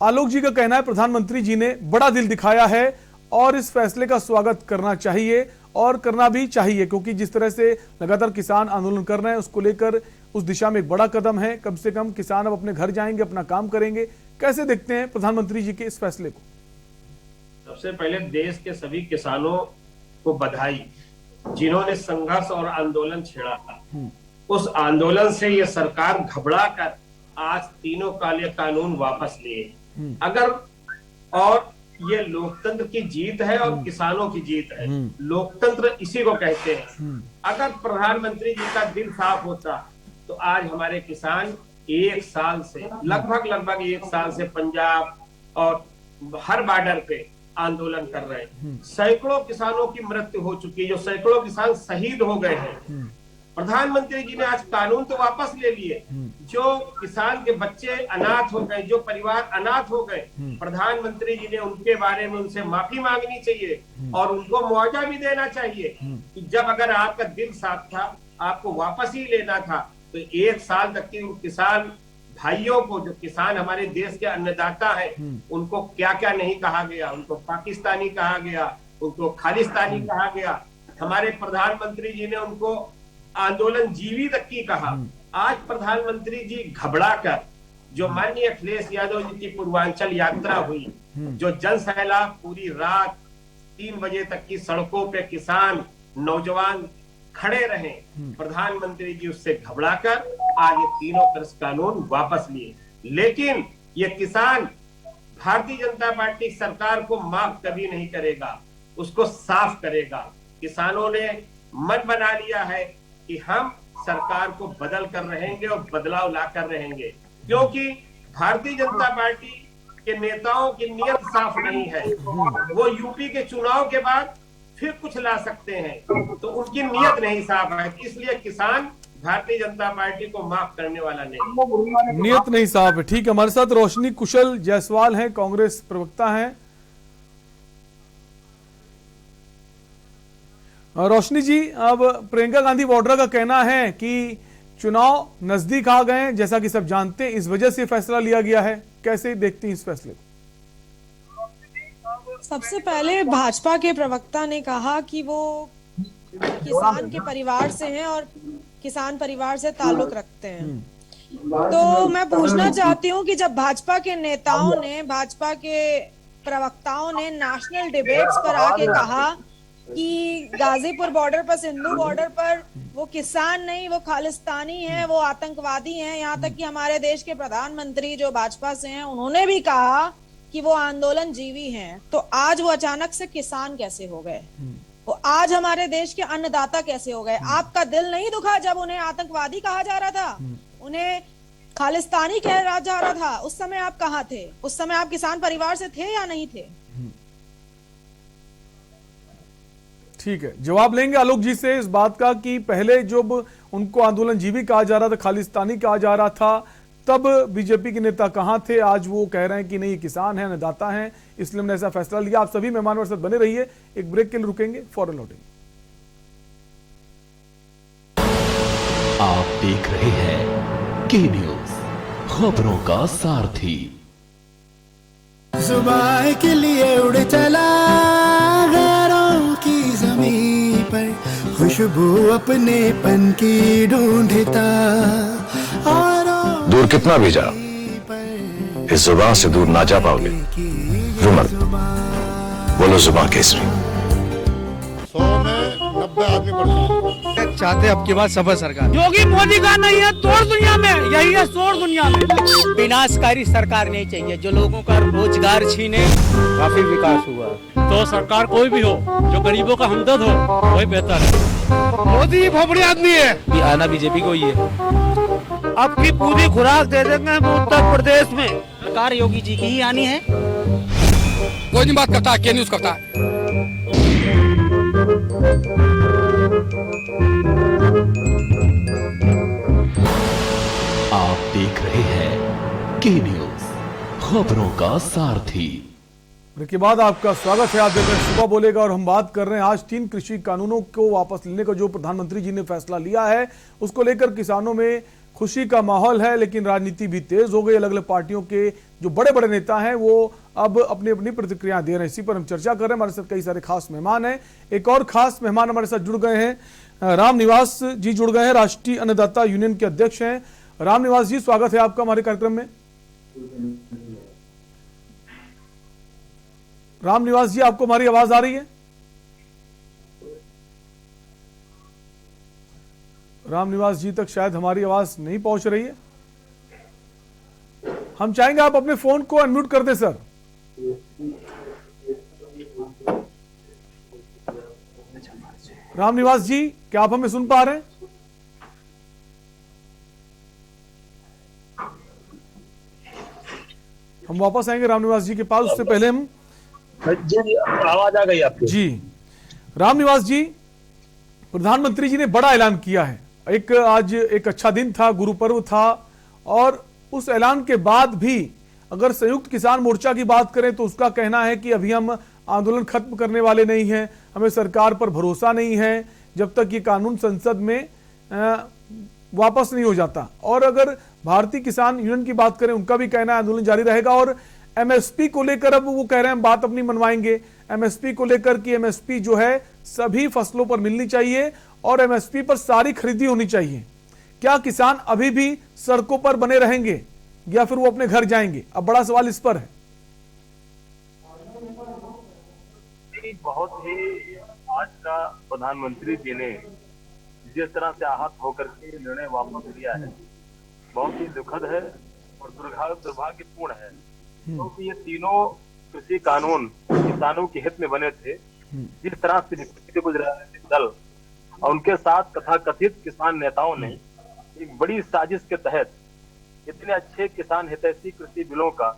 आलोक जी का कहना है प्रधानमंत्री जी ने बड़ा दिल दिखाया है और इस फैसले का स्वागत करना चाहिए और करना भी चाहिए, क्योंकि जिस तरह से लगातार किसान आंदोलन कर रहे हैं उसको लेकर उस दिशा में एक बड़ा कदम है। कम से कम किसान अब अपने घर जाएंगे, अपना काम करेंगे। कैसे देखते हैं प्रधानमंत्री जी के इस फैसले को? सबसे पहले देश के सभी किसानों को बधाई, जिन्होंने संघर्ष और आंदोलन छेड़ा था। उस आंदोलन से ये सरकार घबरा कर आज तीनों काले कानून वापस लिए। अगर और ये लोकतंत्र की जीत है और किसानों की जीत है। लोकतंत्र इसी को कहते हैं। अगर प्रधानमंत्री जी का दिल साफ होता तो आज हमारे किसान एक साल से लगभग 1 साल से पंजाब और हर बॉर्डर पे आंदोलन कर रहे हैं। सैकड़ों किसानों की मृत्यु हो चुकी है, जो सैकड़ों किसान शहीद हो गए हैं। प्रधानमंत्री जी ने आज कानून तो वापस ले लिए। जो किसान के बच्चे अनाथ हो गए, जो परिवार अनाथ हो गए, प्रधानमंत्री जी ने उनके बारे में उनसे माफी मांगनी चाहिए और उनको मुआवजा भी देना चाहिए। जब अगर आपका दिल साफ था, आपको वापस ही लेना था, तो 1 साल तक की उन किसान भाइयों को, जो किसान हमारे देश के अन्नदाता हैं, उनको क्या क्या नहीं कहा गया। उनको पाकिस्तानी कहा गया, उनको खालिस्तानी कहा गया। हमारे प्रधानमंत्री जी ने उनको आंदोलन जीवी तक की कहा। आज प्रधानमंत्री जी घबरा कर, जो माननीय अखिलेश यादव जी की पूर्वांचल यात्रा हुई, जो जन सैलाब पूरी रात 3 बजे तक की सड़कों पे किसान नौजवान खड़े रहे, प्रधानमंत्री जी उससे घबरा कर आज ये तीनों कृषि कानून वापस लिए। लेकिन ये किसान भारतीय जनता पार्टी सरकार को माफ कभी नहीं करेगा, उसको साफ करेगा। किसानों ने मन बना लिया है कि हम सरकार को बदल कर रहेंगे और बदलाव ला कर रहेंगे, क्योंकि भारतीय जनता पार्टी के नेताओं की नीयत साफ नहीं है। वो यूपी के चुनाव के बाद फिर कुछ ला सकते हैं, तो उनकी नीयत नहीं साफ है। इसलिए किसान भारतीय जनता पार्टी को माफ करने वाला नहीं। नियत नहीं साहब है। ठीक है, हमारे साथ रोशनी कुशल जायसवाल हैं, कांग्रेस प्रवक्ता हैं। रोशनी जी, अब प्रियंका गांधी वाड्रा का कहना है कि चुनाव नजदीक आ गए हैं, जैसा कि सब जानते हैं, इस वजह से फैसला लिया गया है। कैसे देखती हैं इस फैसले को? सबसे पहले भाजपा के प्रवक्ता ने कहा कि वो किसान के परिवार से हैं और किसान परिवार से ताल्लुक रखते हैं। तो मैं पूछना चाहती हूँ कि जब भाजपा के नेताओं ने, भाजपा के प्रवक्ताओं ने नेशनल डिबेट्स पर आके कहा कि गाजीपुर बॉर्डर पर, सिंधु बॉर्डर पर वो किसान नहीं, वो खालिस्तानी हैं, वो आतंकवादी हैं, यहाँ तक कि हमारे देश के प्रधानमंत्री जो भाजपा से हैं उन्होंने भी कहा कि वो आंदोलन जीवी हैं, तो आज वो अचानक से किसान कैसे हो गए? वो आज हमारे देश के अन्नदाता कैसे हो गए? आपका दिल नहीं दुखा जब उन्हें आतंकवादी कहा जा रहा था, उन्हें खालिस्तानी कहा जा रहा था? उस समय आप कहाँ थे? उस समय आप किसान परिवार से थे या नहीं थे? ठीक है, जवाब लेंगे आलोक जी से इस बात का कि पहले जब उनको आंदोलन जीवी कहा जा रहा था, खालिस्तानी कहा जा रहा था, तब बीजेपी के नेता कहां थे? आज वो कह रहे हैं कि नहीं, किसान है, अन्नदाता हैं, इसलिए हमने ऐसा फैसला लिया। आप सभी मेहमान हमारे साथ बने रहिए, एक ब्रेक के लिए रुकेंगे, फौरन लौटेंगे। आप देख रहे हैं के न्यूज, खबरों का सारथी। जुबान के लिए उड़ चला गैरों की जमीन पर, खुशबू अपने पन की ढूंढता और दूर कितना भी जा, इस जुबान से दूर ना जा पाओगे। रुमल, बोलो जुबान केसरी। 100 में 90 आदमी पड़ता है। चाहते अब की बात सफल सरकार। योगी मोदी का नहीं है तोड़ दुनिया में, यही है शोर दुनिया में। विनाशकारी सरकार नहीं चाहिए जो लोगों का रोजगार छीने। काफी विकास हुआ, तो सरकार कोई भी हो जो गरीबों का हमदर्द हो वही बेहतर है। मोदी भोपड़ी आदमी है, आना बीजेपी को ही है। अब की पूरी खुराक दे देंगे हम उत्तर प्रदेश में। सरकार योगी जी की ही आनी है। कोई नहीं बात करता, क्या न्यूज करता है। आप देख रहे हैं के न्यूज, खबरों का सारथी। के बाद आपका स्वागत है। आप देख रहे हैं सुबह बोलेगा और हम बात कर रहे हैं आज 3 कृषि कानूनों को वापस लेने का जो प्रधानमंत्री जी ने फैसला लिया है, उसको लेकर किसानों में खुशी का माहौल है, लेकिन राजनीति भी तेज हो गई। अलग अलग पार्टियों के जो बड़े बड़े नेता हैं वो अब अपनी अपनी प्रतिक्रिया दे रहे हैं। इसी पर हम चर्चा कर रहे हैं। हमारे साथ कई सारे खास मेहमान हैं। एक और खास मेहमान हमारे साथ जुड़ गए हैं, राम निवास जी जुड़ गए हैं, राष्ट्रीय अन्नदाता यूनियन के अध्यक्ष हैं। राम निवास जी, स्वागत है आपका हमारे कार्यक्रम में। राम निवास जी, आपको हमारी आवाज आ रही है? राम निवास जी तक शायद हमारी आवाज नहीं पहुंच रही है। हम चाहेंगे आप अपने फोन को अनम्यूट कर दें सर। राम निवास जी, क्या आप हमें सुन पा रहे हैं? हम वापस आएंगे राम निवास जी के पास, उससे पहले हम जी, आवाज आ गई आपकी? जी, राम निवास जी, प्रधानमंत्री जी ने बड़ा ऐलान किया है। आज एक अच्छा दिन था, गुरु पर्व था, और उस ऐलान के बाद भी अगर संयुक्त किसान मोर्चा की बात करें तो उसका कहना है कि अभी हम आंदोलन खत्म करने वाले नहीं हैं, हमें सरकार पर भरोसा नहीं है जब तक ये कानून संसद में वापस नहीं हो जाता। और अगर भारतीय किसान यूनियन की बात करें, उनका भी कहना है आंदोलन जारी रहेगा। और एमएसपी को लेकर अब वो कह रहे हैं हम बात अपनी मनवाएंगे, एमएसपी को लेकर कि एमएसपी जो है सभी फसलों पर मिलनी चाहिए और एमएसपी पर सारी खरीदी होनी चाहिए। क्या किसान अभी भी सड़कों पर बने रहेंगे या फिर वो अपने घर जाएंगे? अब बड़ा सवाल इस पर है। बहुत ही आज का प्रधानमंत्री जी ने जिस तरह से आहत होकर के निर्णय वापस लिया है, बहुत ही दुखद है और दुर्भाग्यपूर्ण है, क्योंकि ये तीनों कृषि कानून किसानों के हित में बने थे। जिस तरह से विपक्ष के राजनीतिक दल और उनके साथ तथाकथित किसान नेताओं ने एक बड़ी साजिश के तहत इतने अच्छे किसान हितैषी कृषि बिलों का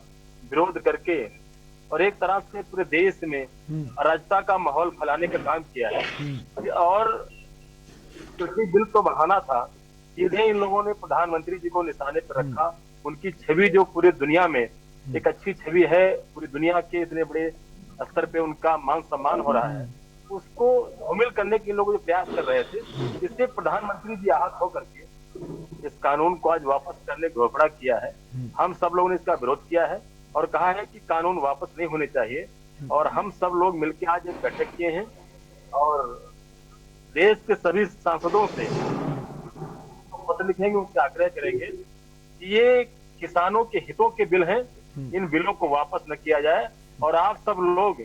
विरोध करके और एक तरह से पूरे देश में अराजकता का माहौल फैलाने का काम किया है। और कृषि बिल तो बढ़ाना था, सीधे इन लोगों ने प्रधानमंत्री जी को निशाने पर रखा। उनकी छवि जो पूरी दुनिया में एक अच्छी छवि है, पूरी दुनिया के इतने बड़े स्तर पे उनका मान सम्मान हो रहा है, उसको धूमिल करने के लोग जो प्रयास कर रहे थे, इससे प्रधानमंत्री जी आहत होकर के इस कानून को आज वापस करने का घोषणा किया है। हम सब लोगों ने इसका विरोध किया है और कहा है कि कानून वापस नहीं होने चाहिए। और हम सब लोग मिलकर आज एक बैठक किए हैं और देश के सभी सांसदों से पत्र लिखेंगे, उनसे आग्रह करेंगे कि ये किसानों के हितों के बिल हैं, इन बिलों को वापस न किया जाए। और आप सब लोग,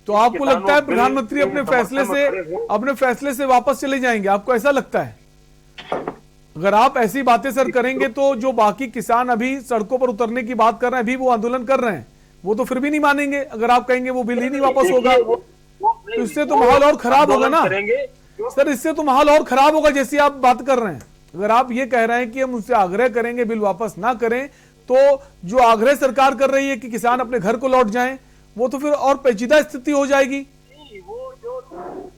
तो आपको लगता है प्रधानमंत्री अपने फैसले से वापस चले जाएंगे? आपको ऐसा लगता है? अगर आप ऐसी बातें सर करेंगे तो जो बाकी किसान अभी सड़कों पर उतरने की बात कर रहे हैं, अभी वो आंदोलन कर रहे हैं, वो तो फिर भी नहीं मानेंगे। अगर आप कहेंगे वो बिल ही नहीं वापस होगा तो इससे तो माहौल और खराब होगा ना सर, इससे तो माहौल और खराब होगा जैसी आप बात कर रहे हैं। अगर आप ये कह रहे हैं कि हम उनसे आग्रह करेंगे बिल वापस ना करें, तो जो आग्रह सरकार कर रही है कि किसान अपने घर को लौट जाएं, वो तो फिर और पेचीदा स्थिति हो जाएगी।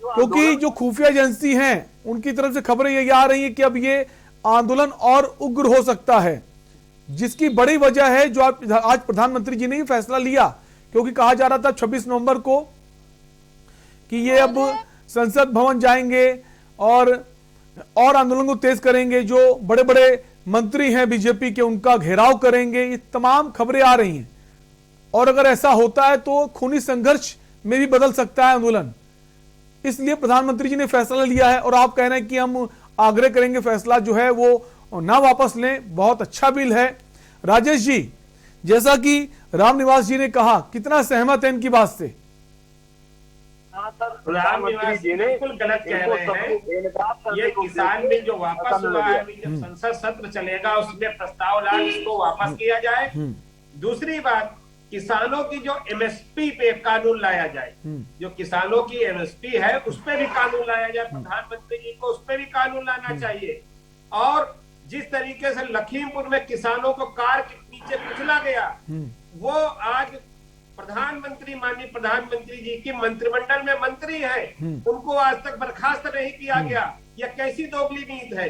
क्योंकि जो खुफिया एजेंसी हैं उनकी तरफ से खबरें ये आ रही है कि अब ये आंदोलन और उग्र हो सकता है, जिसकी बड़ी वजह है जो आज प्रधानमंत्री जी ने ये फैसला लिया। क्योंकि कहा जा रहा था 26 नवंबर को कि ये अब संसद भवन जाएंगे और आंदोलन को तेज करेंगे, जो बड़े बड़े मंत्री हैं बीजेपी के उनका घेराव करेंगे। ये तमाम खबरें आ रही हैं और अगर ऐसा होता है तो खूनी संघर्ष में भी बदल सकता है आंदोलन। इसलिए प्रधानमंत्री जी ने फैसला लिया है और आप कह रहे हैं कि हम आग्रह करेंगे फैसला जो है वो ना वापस लें। बहुत अच्छा बिल है। राजेश जी, जैसा कि रामनिवास जी ने कहा, कितना सहमत है इनकी बात से? रामनिवास जी बिल्कुल गलत कह रहे हैं। ये किसान बिल जो वापस हुआ है, जब संसद सत्र चलेगा उसमें प्रस्ताव ला इसको वापस किया जाए। दूसरी बात, किसानों की जो एमएसपी पे कानून लाया जाए, जो किसानों की एमएसपी है उस पे भी कानून लाया जाए। प्रधानमंत्री जी को उस पे भी कानून लाना चाहिए। और जिस तरीके से लखीमपुर में किसानों को कार के नीचे कुचला गया, वो आज माननीय प्रधानमंत्री जी की मंत्रिमंडल में मंत्री है, उनको आज तक बर्खास्त नहीं किया गया। यह कैसी दोगली नीति है?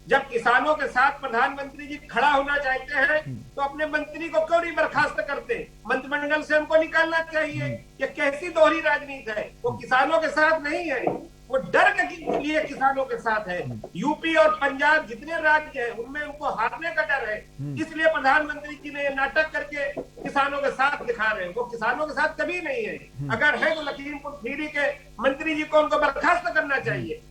जब किसानों के साथ प्रधानमंत्री जी खड़ा होना चाहते हैं तो अपने मंत्री को क्यों नहीं बर्खास्त करते? मंत्रिमंडल से हमको निकालना चाहिए। ये कैसी दोहरी राजनीति है? वो किसानों के साथ नहीं है, वो डर के लिए किसानों के साथ है। यूपी और पंजाब जितने राज्य हैं उनमें उनको हारने का डर है, इसलिए प्रधानमंत्री जी ने नाटक करके किसानों के साथ दिखा रहे हैं। वो किसानों के साथ कभी नहीं है। अगर है तो लखीमपुर खीरी के मंत्री जी को उनको बर्खास्त करना चाहिए।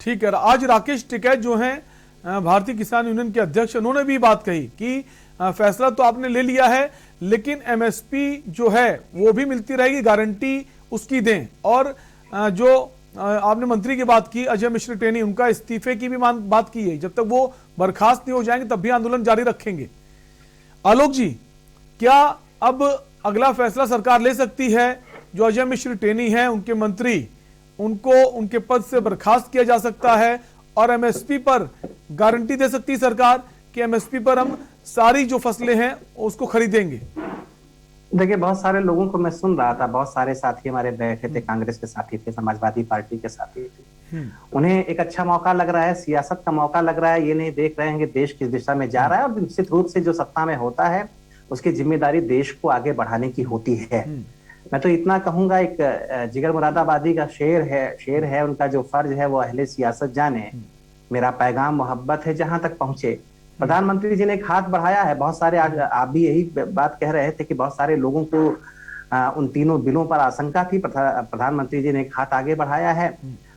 ठीक है। आज राकेश टिकैत जो हैं भारतीय किसान यूनियन के अध्यक्ष, उन्होंने भी बात कही कि फैसला तो आपने ले लिया है लेकिन एमएसपी जो है वो भी मिलती रहेगी, गारंटी उसकी दें। और जो आपने मंत्री की बात की अजय मिश्र टेनी, उनका इस्तीफे की भी बात की है। जब तक वो बर्खास्त नहीं हो जाएंगे तब भी आंदोलन जारी रखेंगे। आलोक जी, क्या अब अगला फैसला सरकार ले सकती है? जो अजय मिश्र टेनी है उनके मंत्री, उनको उनके पद से बर्खास्त किया जा सकता है और एमएसपी पर गारंटी दे सकती है सरकार कि एमएसपी पर हम सारी जो फसलें हैं उसको खरीदेंगे। देखिए, बहुत सारे लोगों को मैं सुन रहा था, बहुत सारे साथी हमारे बैठे थे, कांग्रेस के साथी थे, समाजवादी पार्टी के साथी थे। उन्हें एक अच्छा मौका लग रहा है, सियासत का मौका लग रहा है। ये नहीं देख रहे हैं कि देश किस दिशा में जा रहा है और निश्चित रूप से जो सत्ता में होता है उसकी जिम्मेदारी देश को आगे बढ़ाने की होती है। मैं तो इतना कहूंगा, एक जिगर मुरादाबादी का शेर है, उनका जो फर्ज है वो अहले सियासत जाने, मेरा पैगाम मोहब्बत है जहां तक पहुंचे। प्रधानमंत्री जी ने एक हाथ बढ़ाया है। बहुत सारे, आज आप भी यही बात कह रहे थे कि बहुत सारे लोगों को उन तीनों बिलों पर आशंका थी। प्रधानमंत्री जी ने एक हाथ आगे बढ़ाया है,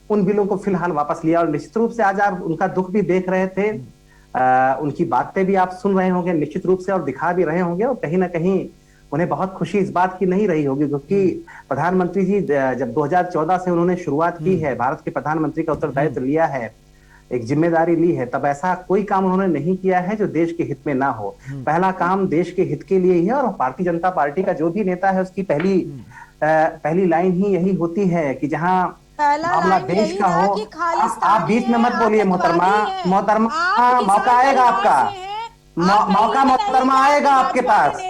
उन बिलों को फिलहाल वापस लिया। और निश्चित रूप से आज आप उनका दुख भी देख रहे थे, उनकी बातें भी आप सुन रहे होंगे निश्चित रूप से और दिखा भी रहे होंगे। और कहीं ना कहीं उन्हें बहुत खुशी इस बात की नहीं रही होगी, क्योंकि प्रधानमंत्री जी जब 2014 से उन्होंने शुरुआत की है, भारत के प्रधानमंत्री का उत्तरदायित्व लिया है, एक जिम्मेदारी ली है, तब ऐसा कोई काम उन्होंने नहीं किया है जो देश के हित में ना हो। पहला काम देश के हित के लिए ही है और भारतीय जनता पार्टी का जो भी नेता है उसकी पहली लाइन ही यही होती है कि जहां मामला देश का हो। आप बीच में मत बोलिए मोहतरमा, मौका आएगा आपका, मौका मोहतरमा आएगा आपके पास।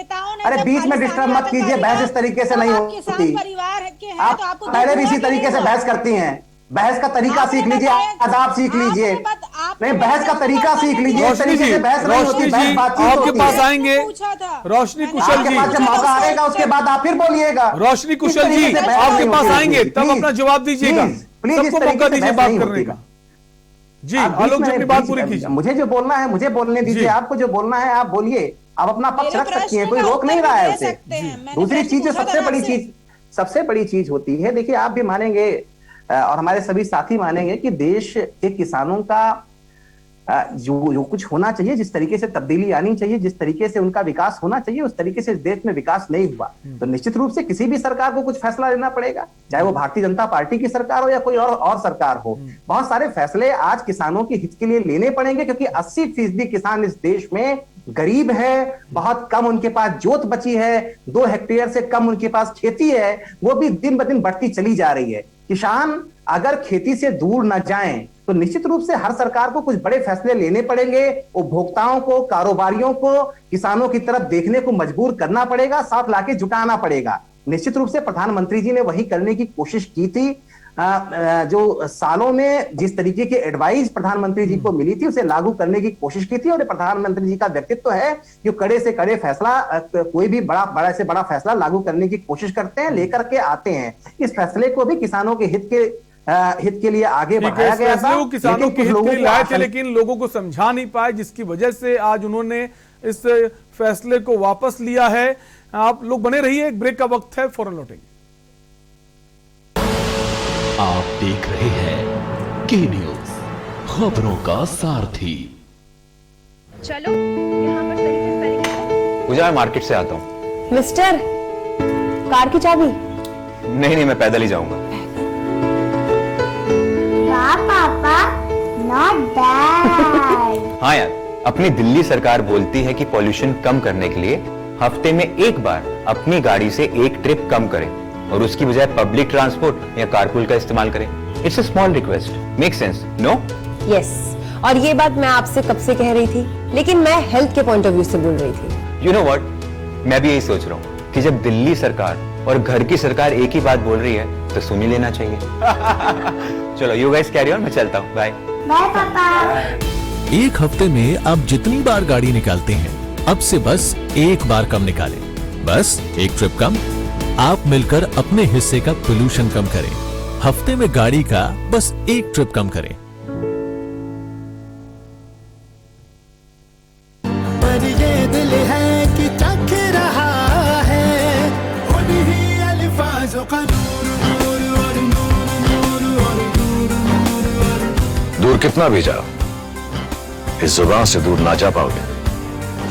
अरे बीच में डिस्टर्ब मत कीजिए, बहस इस तरीके से नहीं होती। परिवार के हैं आप तो आपको पहले भी इसी तरीके से बहस करती हैं। बहस का तरीका सीख लीजिए, आदाब सीख लीजिए। नहीं, बहस का तरीका सीख लीजिए, इस तरीके से बहस नहीं होती, बहस बातचीत आपके होती पास है। आएंगे रोशनी कुशल जी, जब मौका आएगा उसके बाद आप फिर बोलिएगा। रोशनी कुशल जी आपके पास आएंगे तब अपना जवाब दीजिएगा, सबको मौका दीजिए बात करने का। जी आलोक जी अपनी बात पूरी कीजिए। मुझे जो बोलना है मुझे बोलने दीजिए, आपको जो बोलना है आप बोलिए, आप अपना पक्ष रख सकती हैं, कोई रोक नहीं रहा है उसे। दूसरी चीज जो सबसे बड़ी चीज होती है, देखिए आप भी मानेंगे और हमारे सभी साथी मानेंगे कि देश के किसानों का जो कुछ होना चाहिए, जिस तरीके से तब्दीली आनी चाहिए, जिस तरीके से उनका विकास होना चाहिए, उस तरीके से इस देश में विकास नहीं हुआ। तो निश्चित रूप से किसी भी सरकार को कुछ फैसला लेना पड़ेगा, चाहे वो भारतीय जनता पार्टी की सरकार हो या कोई और सरकार हो। बहुत सारे फैसले आज किसानों के हित के लिए लेने पड़ेंगे, क्योंकि 80% किसान इस देश में गरीब है, बहुत कम उनके पास जोत बची है, 2 हेक्टेयर से कम उनके पास खेती है, वो भी दिन ब दिन बढ़ती चली जा रही है। किसान अगर खेती से दूर न जाएं तो निश्चित रूप से हर सरकार को कुछ बड़े फैसले लेने पड़ेंगे। उपभोक्ताओं को, कारोबारियों को किसानों की तरफ देखने को मजबूर करना पड़ेगा, साथ लाके जुटाना पड़ेगा। निश्चित रूप से प्रधानमंत्री जी ने वही करने की कोशिश की थी। जो सालों में जिस तरीके की एडवाइस प्रधानमंत्री जी को मिली थी उसे लागू करने की कोशिश की थी। और प्रधानमंत्री जी का व्यक्तित्व है कि कड़े से कड़े फैसला, कोई भी बड़ा से बड़ा फैसला लागू करने की कोशिश करते हैं, लेकर के आते हैं। इस फैसले को भी किसानों के हित के लिए आगे बढ़ाया गया था, किसानों के हित के लिए लाए थे, लेकिन लोगों को समझा नहीं पाए, जिसकी वजह से आज उन्होंने इस फैसले को वापस लिया है। आप लोग बने रहिए, एक ब्रेक का वक्त है, फौरन लौटेंगे। आप देख रहे हैं के न्यूज, खबरों का सारथी। चलो यहाँ पर सही से स्पेलिंग है। पूजा, मैं मार्केट से आता हूँ। मिस्टर, कार की चाबी? नहीं, मैं पैदल ही जाऊंगा। पापा, नॉट डैड। हाँ यार, अपनी दिल्ली सरकार बोलती है कि पॉल्यूशन कम करने के लिए हफ्ते में एक बार अपनी गाड़ी से एक ट्रिप कम करें और उसकी बजाय पब्लिक ट्रांसपोर्ट या कारपूल का इस्तेमाल करें। It's a small request, make sense, no? Yes, और ये बात मैं आपसे कब से कह रही थी, लेकिन मैं हेल्थ के पॉइंट ऑफ व्यू से बोल रही थी। यू नो व्हाट, मैं भी यही सोच रहा हूँ कि जब दिल्ली सरकार और घर की सरकार एक ही बात बोल रही है तो सुन ही लेना चाहिए। चलो यू गाइस कैरी ऑन, मैं चलता हूँ, बाय। बाय पापा। एक हफ्ते में आप जितनी बार गाड़ी निकालते हैं, अब से बस एक बार कम निकालें। बस एक ट्रिप कम, आप मिलकर अपने हिस्से का पोल्यूशन कम करें। हफ्ते में गाड़ी का बस एक ट्रिप कम करें। पर ये दिल है कि तक रहा है उन्हीं अल्फाजों का दूर कितना भी जाओ, इस जुबान से दूर ना जा पाओगे।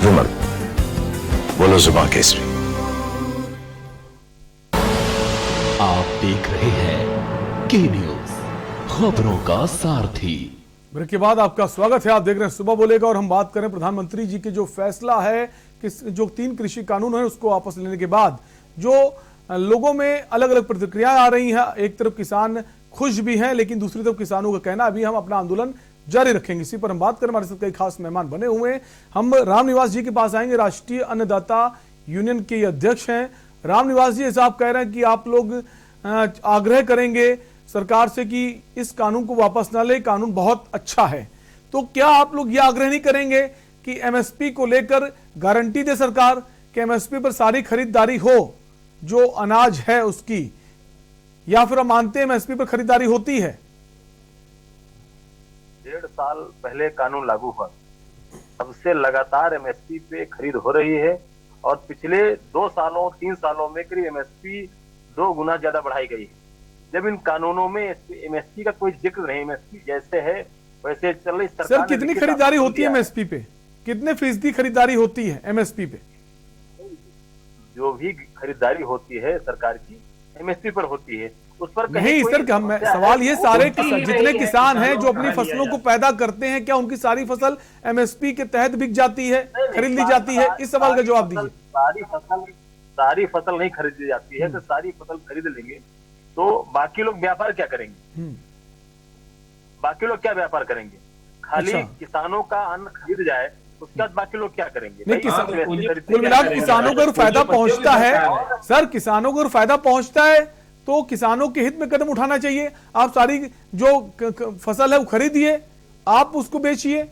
विमल, बोलो जुबान केसरी। आप देख रहे हैं के न्यूज, खबरों का सारथी। ब्रेक के बाद आपका स्वागत है। आप देख रहे हैं सुबह बोलेगा और हम बात करें प्रधानमंत्री जी के जो फैसला है कि जो 3 कृषि कानून है उसको वापस लेने के बाद जो लोगों में अलग अलग प्रतिक्रियाएं आ रही हैं। एक तरफ किसान खुश भी हैं, लेकिन दूसरी तरफ किसानों का कहना अभी हम अपना आंदोलन जारी रखेंगे। इसी पर हम बात करें, हमारे साथ कई खास मेहमान बने हुए हैं। हम रामनिवास जी के पास आएंगे, राष्ट्रीय अन्नदाता यूनियन के अध्यक्ष हैं। रामनिवास जी, ऐसा आप कह रहे हैं कि आप लोग आग्रह करेंगे सरकार से कि इस कानून को वापस ना ले, कानून बहुत अच्छा है, तो क्या आप लोग ये आग्रह नहीं करेंगे कि एमएसपी को लेकर गारंटी दे सरकार कि एमएसपी पर सारी खरीदारी हो जो अनाज है उसकी, या फिर हम मानते हैं एमएसपी पर खरीदारी होती है? 1.5 साल पहले कानून लागू हुआ, तब से लगातार एमएसपी पे खरीद हो रही है और पिछले 2 सालों 3 सालों में करीब एमएसपी 2 गुना ज्यादा बढ़ाई गई है। जब इन कानूनों में एमएसपी का कोई जिक्र नहीं, एमएसपी जैसे है वैसे चल रही। सर, कितनी खरीदारी होती है एमएसपी पे? कितने फीसदी खरीदारी होती है एमएसपी पे? जो भी खरीदारी होती है सरकार की एमएसपी पर होती है, उस पर नहीं सर, सवाल ये सारे जितने किसान हैं जो अपनी फसलों को पैदा करते हैं, क्या उनकी सारी फसल एमएसपी के तहत बिक जाती है, खरीद ली जाती है? इस सवाल का जवाब दीजिए। सारी फसल नहीं खरीदी जाती है, तो सारी फसल खरीद लेंगे तो बाकी लोग व्यापार क्या करेंगे? बाकी लोग क्या व्यापार करेंगे? खाली किसानों का अन्न खरीद जाए उसके बाद बाकी लोग क्या करेंगे? नहीं, कुल मिलाकर किसानों को अगर फायदा पहुंचता है सर, किसानों को अगर फायदा पहुंचता है तो किसानों के हित में कदम उठाना चाहिए। आप सारी जो फसल है वो खरीदिए, आप उसको बेचिए,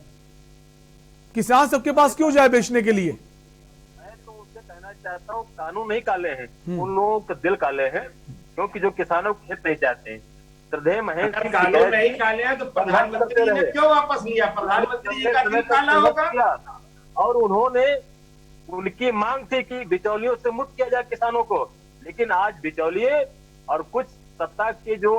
किसान सबके पास क्यों जाए बेचने के लिए? मैं तो उससे कहना चाहता हूँ, कानून नहीं काले हैं, उन लोगों के दिल काले हैं, क्योंकि जो किसानों के हित नहीं चाहते हैं। श्रद्धेय महेंद्र कानून नहीं काले हैं तो प्रधानमंत्री ने क्यों वापस लिया? प्रधानमंत्री जी का दिल काला होगा। और उन्होंने, उनकी मांग थी कि बिचौलियों से मुक्त किया जाए किसानों को, लेकिन आज बिचौलिए और कुछ सत्ता के जो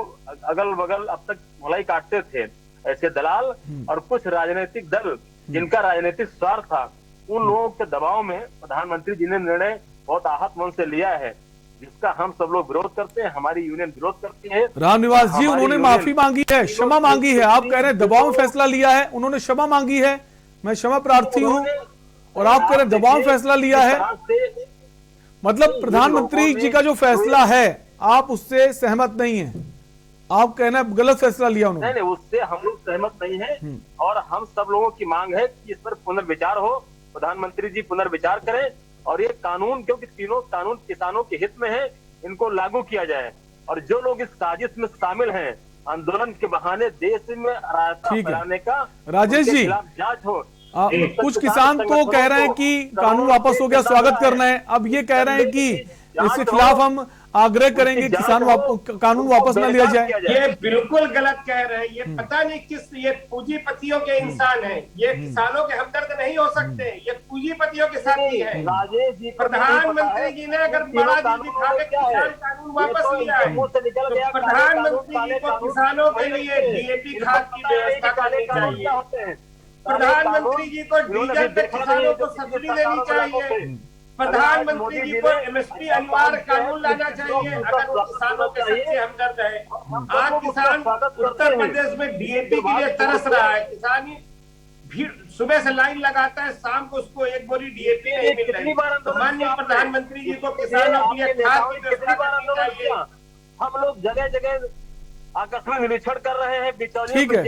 अगल बगल अब तक मलाई काटते थे ऐसे दलाल और कुछ राजनीतिक दल जिनका राजनीतिक स्वार्थ था, उन लोगों के दबाव में प्रधानमंत्री जी ने निर्णय बहुत आहत मन से लिया है, जिसका हम सब लोग विरोध करते हैं, हमारी यूनियन विरोध करती है। रामनिवास जी, उन्होंने माफी मांगी है, क्षमा मांगी है, आप कह रहे हैं दबाव में फैसला लिया है, उन्होंने क्षमा मांगी है, मैं क्षमा प्रार्थी हूं, और आप कह रहे हैं दबाव में फैसला लिया है। मतलब प्रधानमंत्री जी का जो फैसला है आप उससे सहमत नहीं है, आप कहना गलत फैसला लिया उन्होंने? नहीं, उससे हम लोग सहमत नहीं है, और हम सब लोगों की मांग है कि इस पर पुनर्विचार हो, प्रधानमंत्री जी पुनर्विचार करें, और ये कानून, क्योंकि तीनों कानून किसानों के हित में है, इनको लागू किया जाए। और जो लोग इस साजिश में शामिल हैं, आंदोलन के बहाने देश में अराजकता फैलाने का, राजेश जी, जांच हो। कुछ किसान तो कह रहे हैं कि कानून वापस हो गया, स्वागत करना है, अब ये कह रहे हैं कि इसके खिलाफ हम आग्रह करेंगे कानून वापस न लिया जाए। ये बिल्कुल गलत कह रहे हैं, ये पता नहीं किस, ये पूंजीपतियों के इंसान हैं, ये किसानों के हमदर्द नहीं हो सकते, ये पूंजीपतियों के साथी है। प्रधानमंत्री जी ने अगर बड़ा दिल दिखा के किसान कानून वापस लिया है तो प्रधानमंत्री जी को किसानों के लिए डीएपी खाद की व्यवस्था करनी चाहिए, प्रधानमंत्री जी को डीजल पे किसानों को सब्सिडी देनी चाहिए, प्रधानमंत्री जी को एमएसपी अनिवार्य कानून लाना चाहिए अगर वो किसानों के सच्चे हमदर्द है। आज किसान उत्तर प्रदेश में डीएपी के लिए तरस रहा है, किसान भीड़ सुबह से लाइन लगाता है, शाम को उसको एक बोरी डीएपी नहीं मिल रही। तो माननीय प्रधानमंत्री जी को किसानों के लिए खाद की व्यवस्था करनी चाहिए। हम लोग जगह जगह आकस्मिक निरीक्षण कर रहे हैं, ठीक है।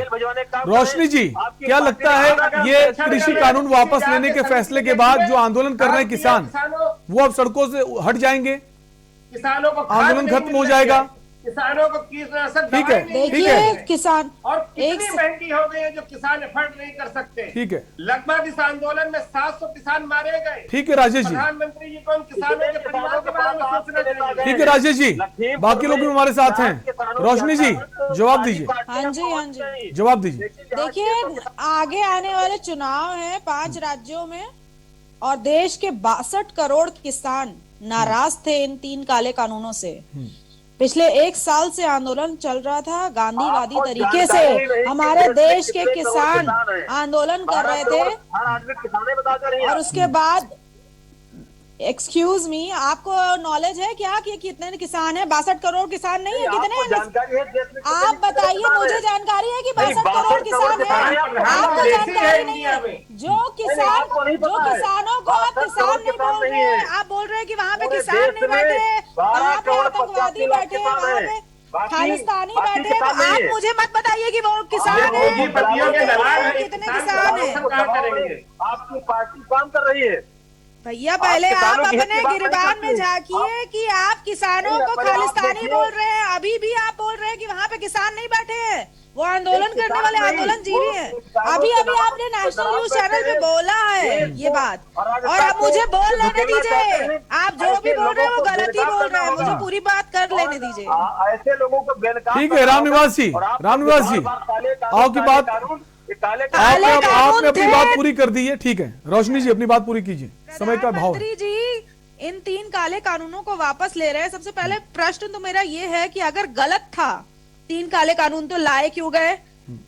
रोशनी जी, क्या लगता है ये कृषि कानून वापस लेने के फैसले के बाद जो आंदोलन कर रहे हैं किसान, वो अब सड़कों से हट जाएंगे, किसानों को आंदोलन खत्म हो जाएगा? किसानों को कीटनाशक ठीक है, देखिए किसान और कितनी महंगी हो गई है जो किसान एफर्ट नहीं कर सकते। ठीक है, लगभग इस आंदोलन में 700 किसान मारे गए। ठीक है राजेश जी, प्रधानमंत्री जी को उन किसानों के परिवार के बारे में सोचना चाहिए। ठीक है राजेश जी, बाकी लोग भी हमारे साथ हैं। रोशनी जी जवाब दीजिए। हाँ जी, हाँ जी, जवाब दीजिए। देखिए आगे आने वाले चुनाव हैं 5 राज्यों में, और देश के 62 करोड़ किसान नाराज थे इन 3 काले कानूनों से। पिछले 1 साल से आंदोलन चल रहा था, गांधीवादी तरीके से हमारे देश के किसान आंदोलन कर रहे थे। और उसके बाद एक्सक्यूज मी, आपको नॉलेज है क्या कि कितने किसान हैं? 62 करोड़ किसान नहीं है, कितने हैं? आप बताइए, मुझे जानकारी है कि 62 करोड़ किसान हैं, आपको जानकारी नहीं है। जो किसानों को आप किसान नहीं बोल रहे हैं, आप बोल रहे हैं कि वहाँ पे किसान नहीं बैठे, वहाँ पे आतंकवादी बैठे, वहाँ पे खालिस्तानी बैठे, तो आप मुझे मत बताइए कि वो किसान है, कितने किसान है। आपकी पार्टी काम कर रही है भैया, पहले आप अपने गिरबान में झांकिए कि आप किसानों को खालिस्तानी बोल रहे हैं, अभी भी आप बोल रहे हैं कि वहाँ पे किसान नहीं बैठे हैं, वो आंदोलन करने वाले आंदोलनजीवी हैं। अभी आपने नेशनल न्यूज चैनल पे बोला है ये बात, और अब मुझे बोल लेने दीजिए। आप जो भी बोल रहे हैं वो गलत ही बोल रहे हैं, मुझे पूरी बात कर लेने दीजिए। ऐसे लोगों को ठीक है रामनिवास जी, रामनिवास जी आपकी बात, आपने अपनी बात पूरी कर दी है। ठीक है, रोशनी जी अपनी बात पूरी कीजिए, समय का भाव। मंत्री जी इन 3 काले कानूनों को वापस ले रहे हैं। सबसे पहले प्रश्न तो मेरा ये है कि अगर गलत था 3 काले कानून तो लाए क्यों गए,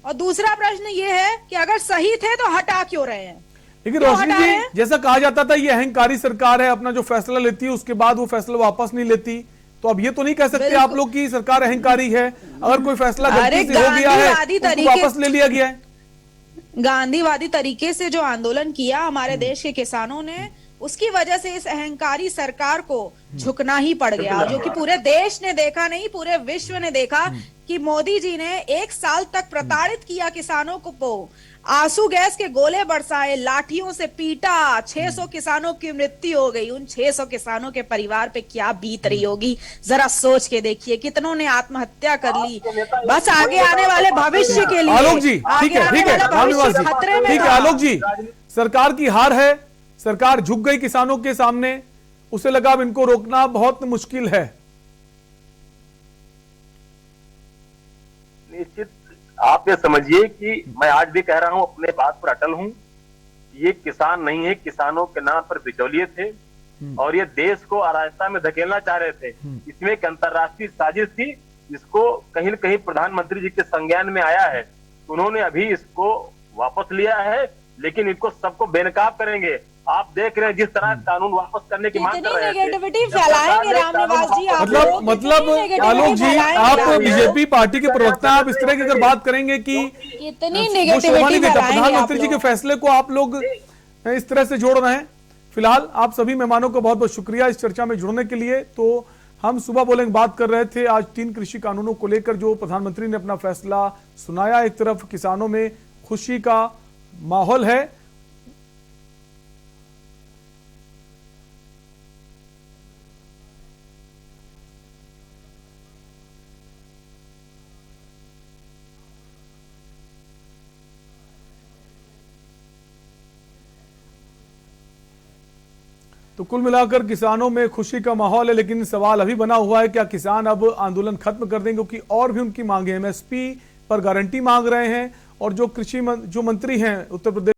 और दूसरा प्रश्न ये है कि अगर सही थे तो हटा क्यों रहे हैं। लेकिन रोशनी जी, जैसा कहा जाता था ये अहंकारी सरकार है, अपना जो फैसला लेती है उसके बाद वो फैसला वापस नहीं लेती, तो अब ये तो नहीं कह सकते आप लोग की सरकार अहंकारी है। अगर कोई फैसला गलती से हो गया है तो वापस ले लिया गया है। गांधीवादी तरीके से जो आंदोलन किया हमारे देश के किसानों ने, उसकी वजह से इस अहंकारी सरकार को झुकना ही पड़ गया, जो कि पूरे देश ने देखा, नहीं पूरे विश्व ने देखा कि मोदी जी ने 1 साल तक प्रताड़ित किया किसानों को। आंसू गैस के गोले बरसाए, लाठियों से पीटा, 600 किसानों की मृत्यु हो गई। उन 600 किसानों के परिवार पे क्या बीत रही होगी, जरा सोच के देखिए। कितनों ने आत्महत्या कर ली, बस आगे आने वाले भविष्य के लिए। आलोक जी, ठीक है, रामनिवास जी, ठीक है। आलोक जी, सरकार की हार है, सरकार झुक गई किसानों के सामने, उसे लगा अब इनको रोकना बहुत मुश्किल है। निश्चित आप ये समझिए कि मैं आज भी कह रहा हूं, अपने बात पर अटल हूं। ये किसान नहीं है, किसानों के नाम पर बिचौलिए थे और ये देश को अराजकता में धकेलना चाह रहे थे। इसमें एक अंतर्राष्ट्रीय साजिश थी, इसको कहीं न कहीं प्रधानमंत्री जी के संज्ञान में आया है। उन्होंने अभी इसको वापस लिया है, लेकिन इनको सबको बेनकाब करेंगे। आप देख रहे हैं जिस तरह कानून वापस करने की मांग कर रहे हैं। नेगेटिविटी फैलाएंगे रामनिवास जी, मतलब आलोक जी, आप बीजेपी पार्टी के प्रवक्ता, आप इस तरह की अगर बात करेंगे कि कितनी नेगेटिविटी प्रधानमंत्री जी के फैसले को आप लोग इस तरह से जोड़ रहे हैं। फिलहाल आप सभी मेहमानों को बहुत बहुत शुक्रिया इस चर्चा में जुड़ने के लिए। तो हम सुबह बोलेंगे बात कर रहे थे आज 3 कृषि कानूनों को लेकर जो प्रधानमंत्री ने अपना फैसला सुनाया। एक तरफ किसानों में खुशी का माहौल है, तो कुल मिलाकर किसानों में खुशी का माहौल है। लेकिन सवाल अभी बना हुआ है, क्या किसान अब आंदोलन खत्म कर देंगे? क्योंकि और भी उनकी मांगे, एमएसपी पर गारंटी मांग रहे हैं और जो कृषि जो मंत्री हैं उत्तर प्रदेश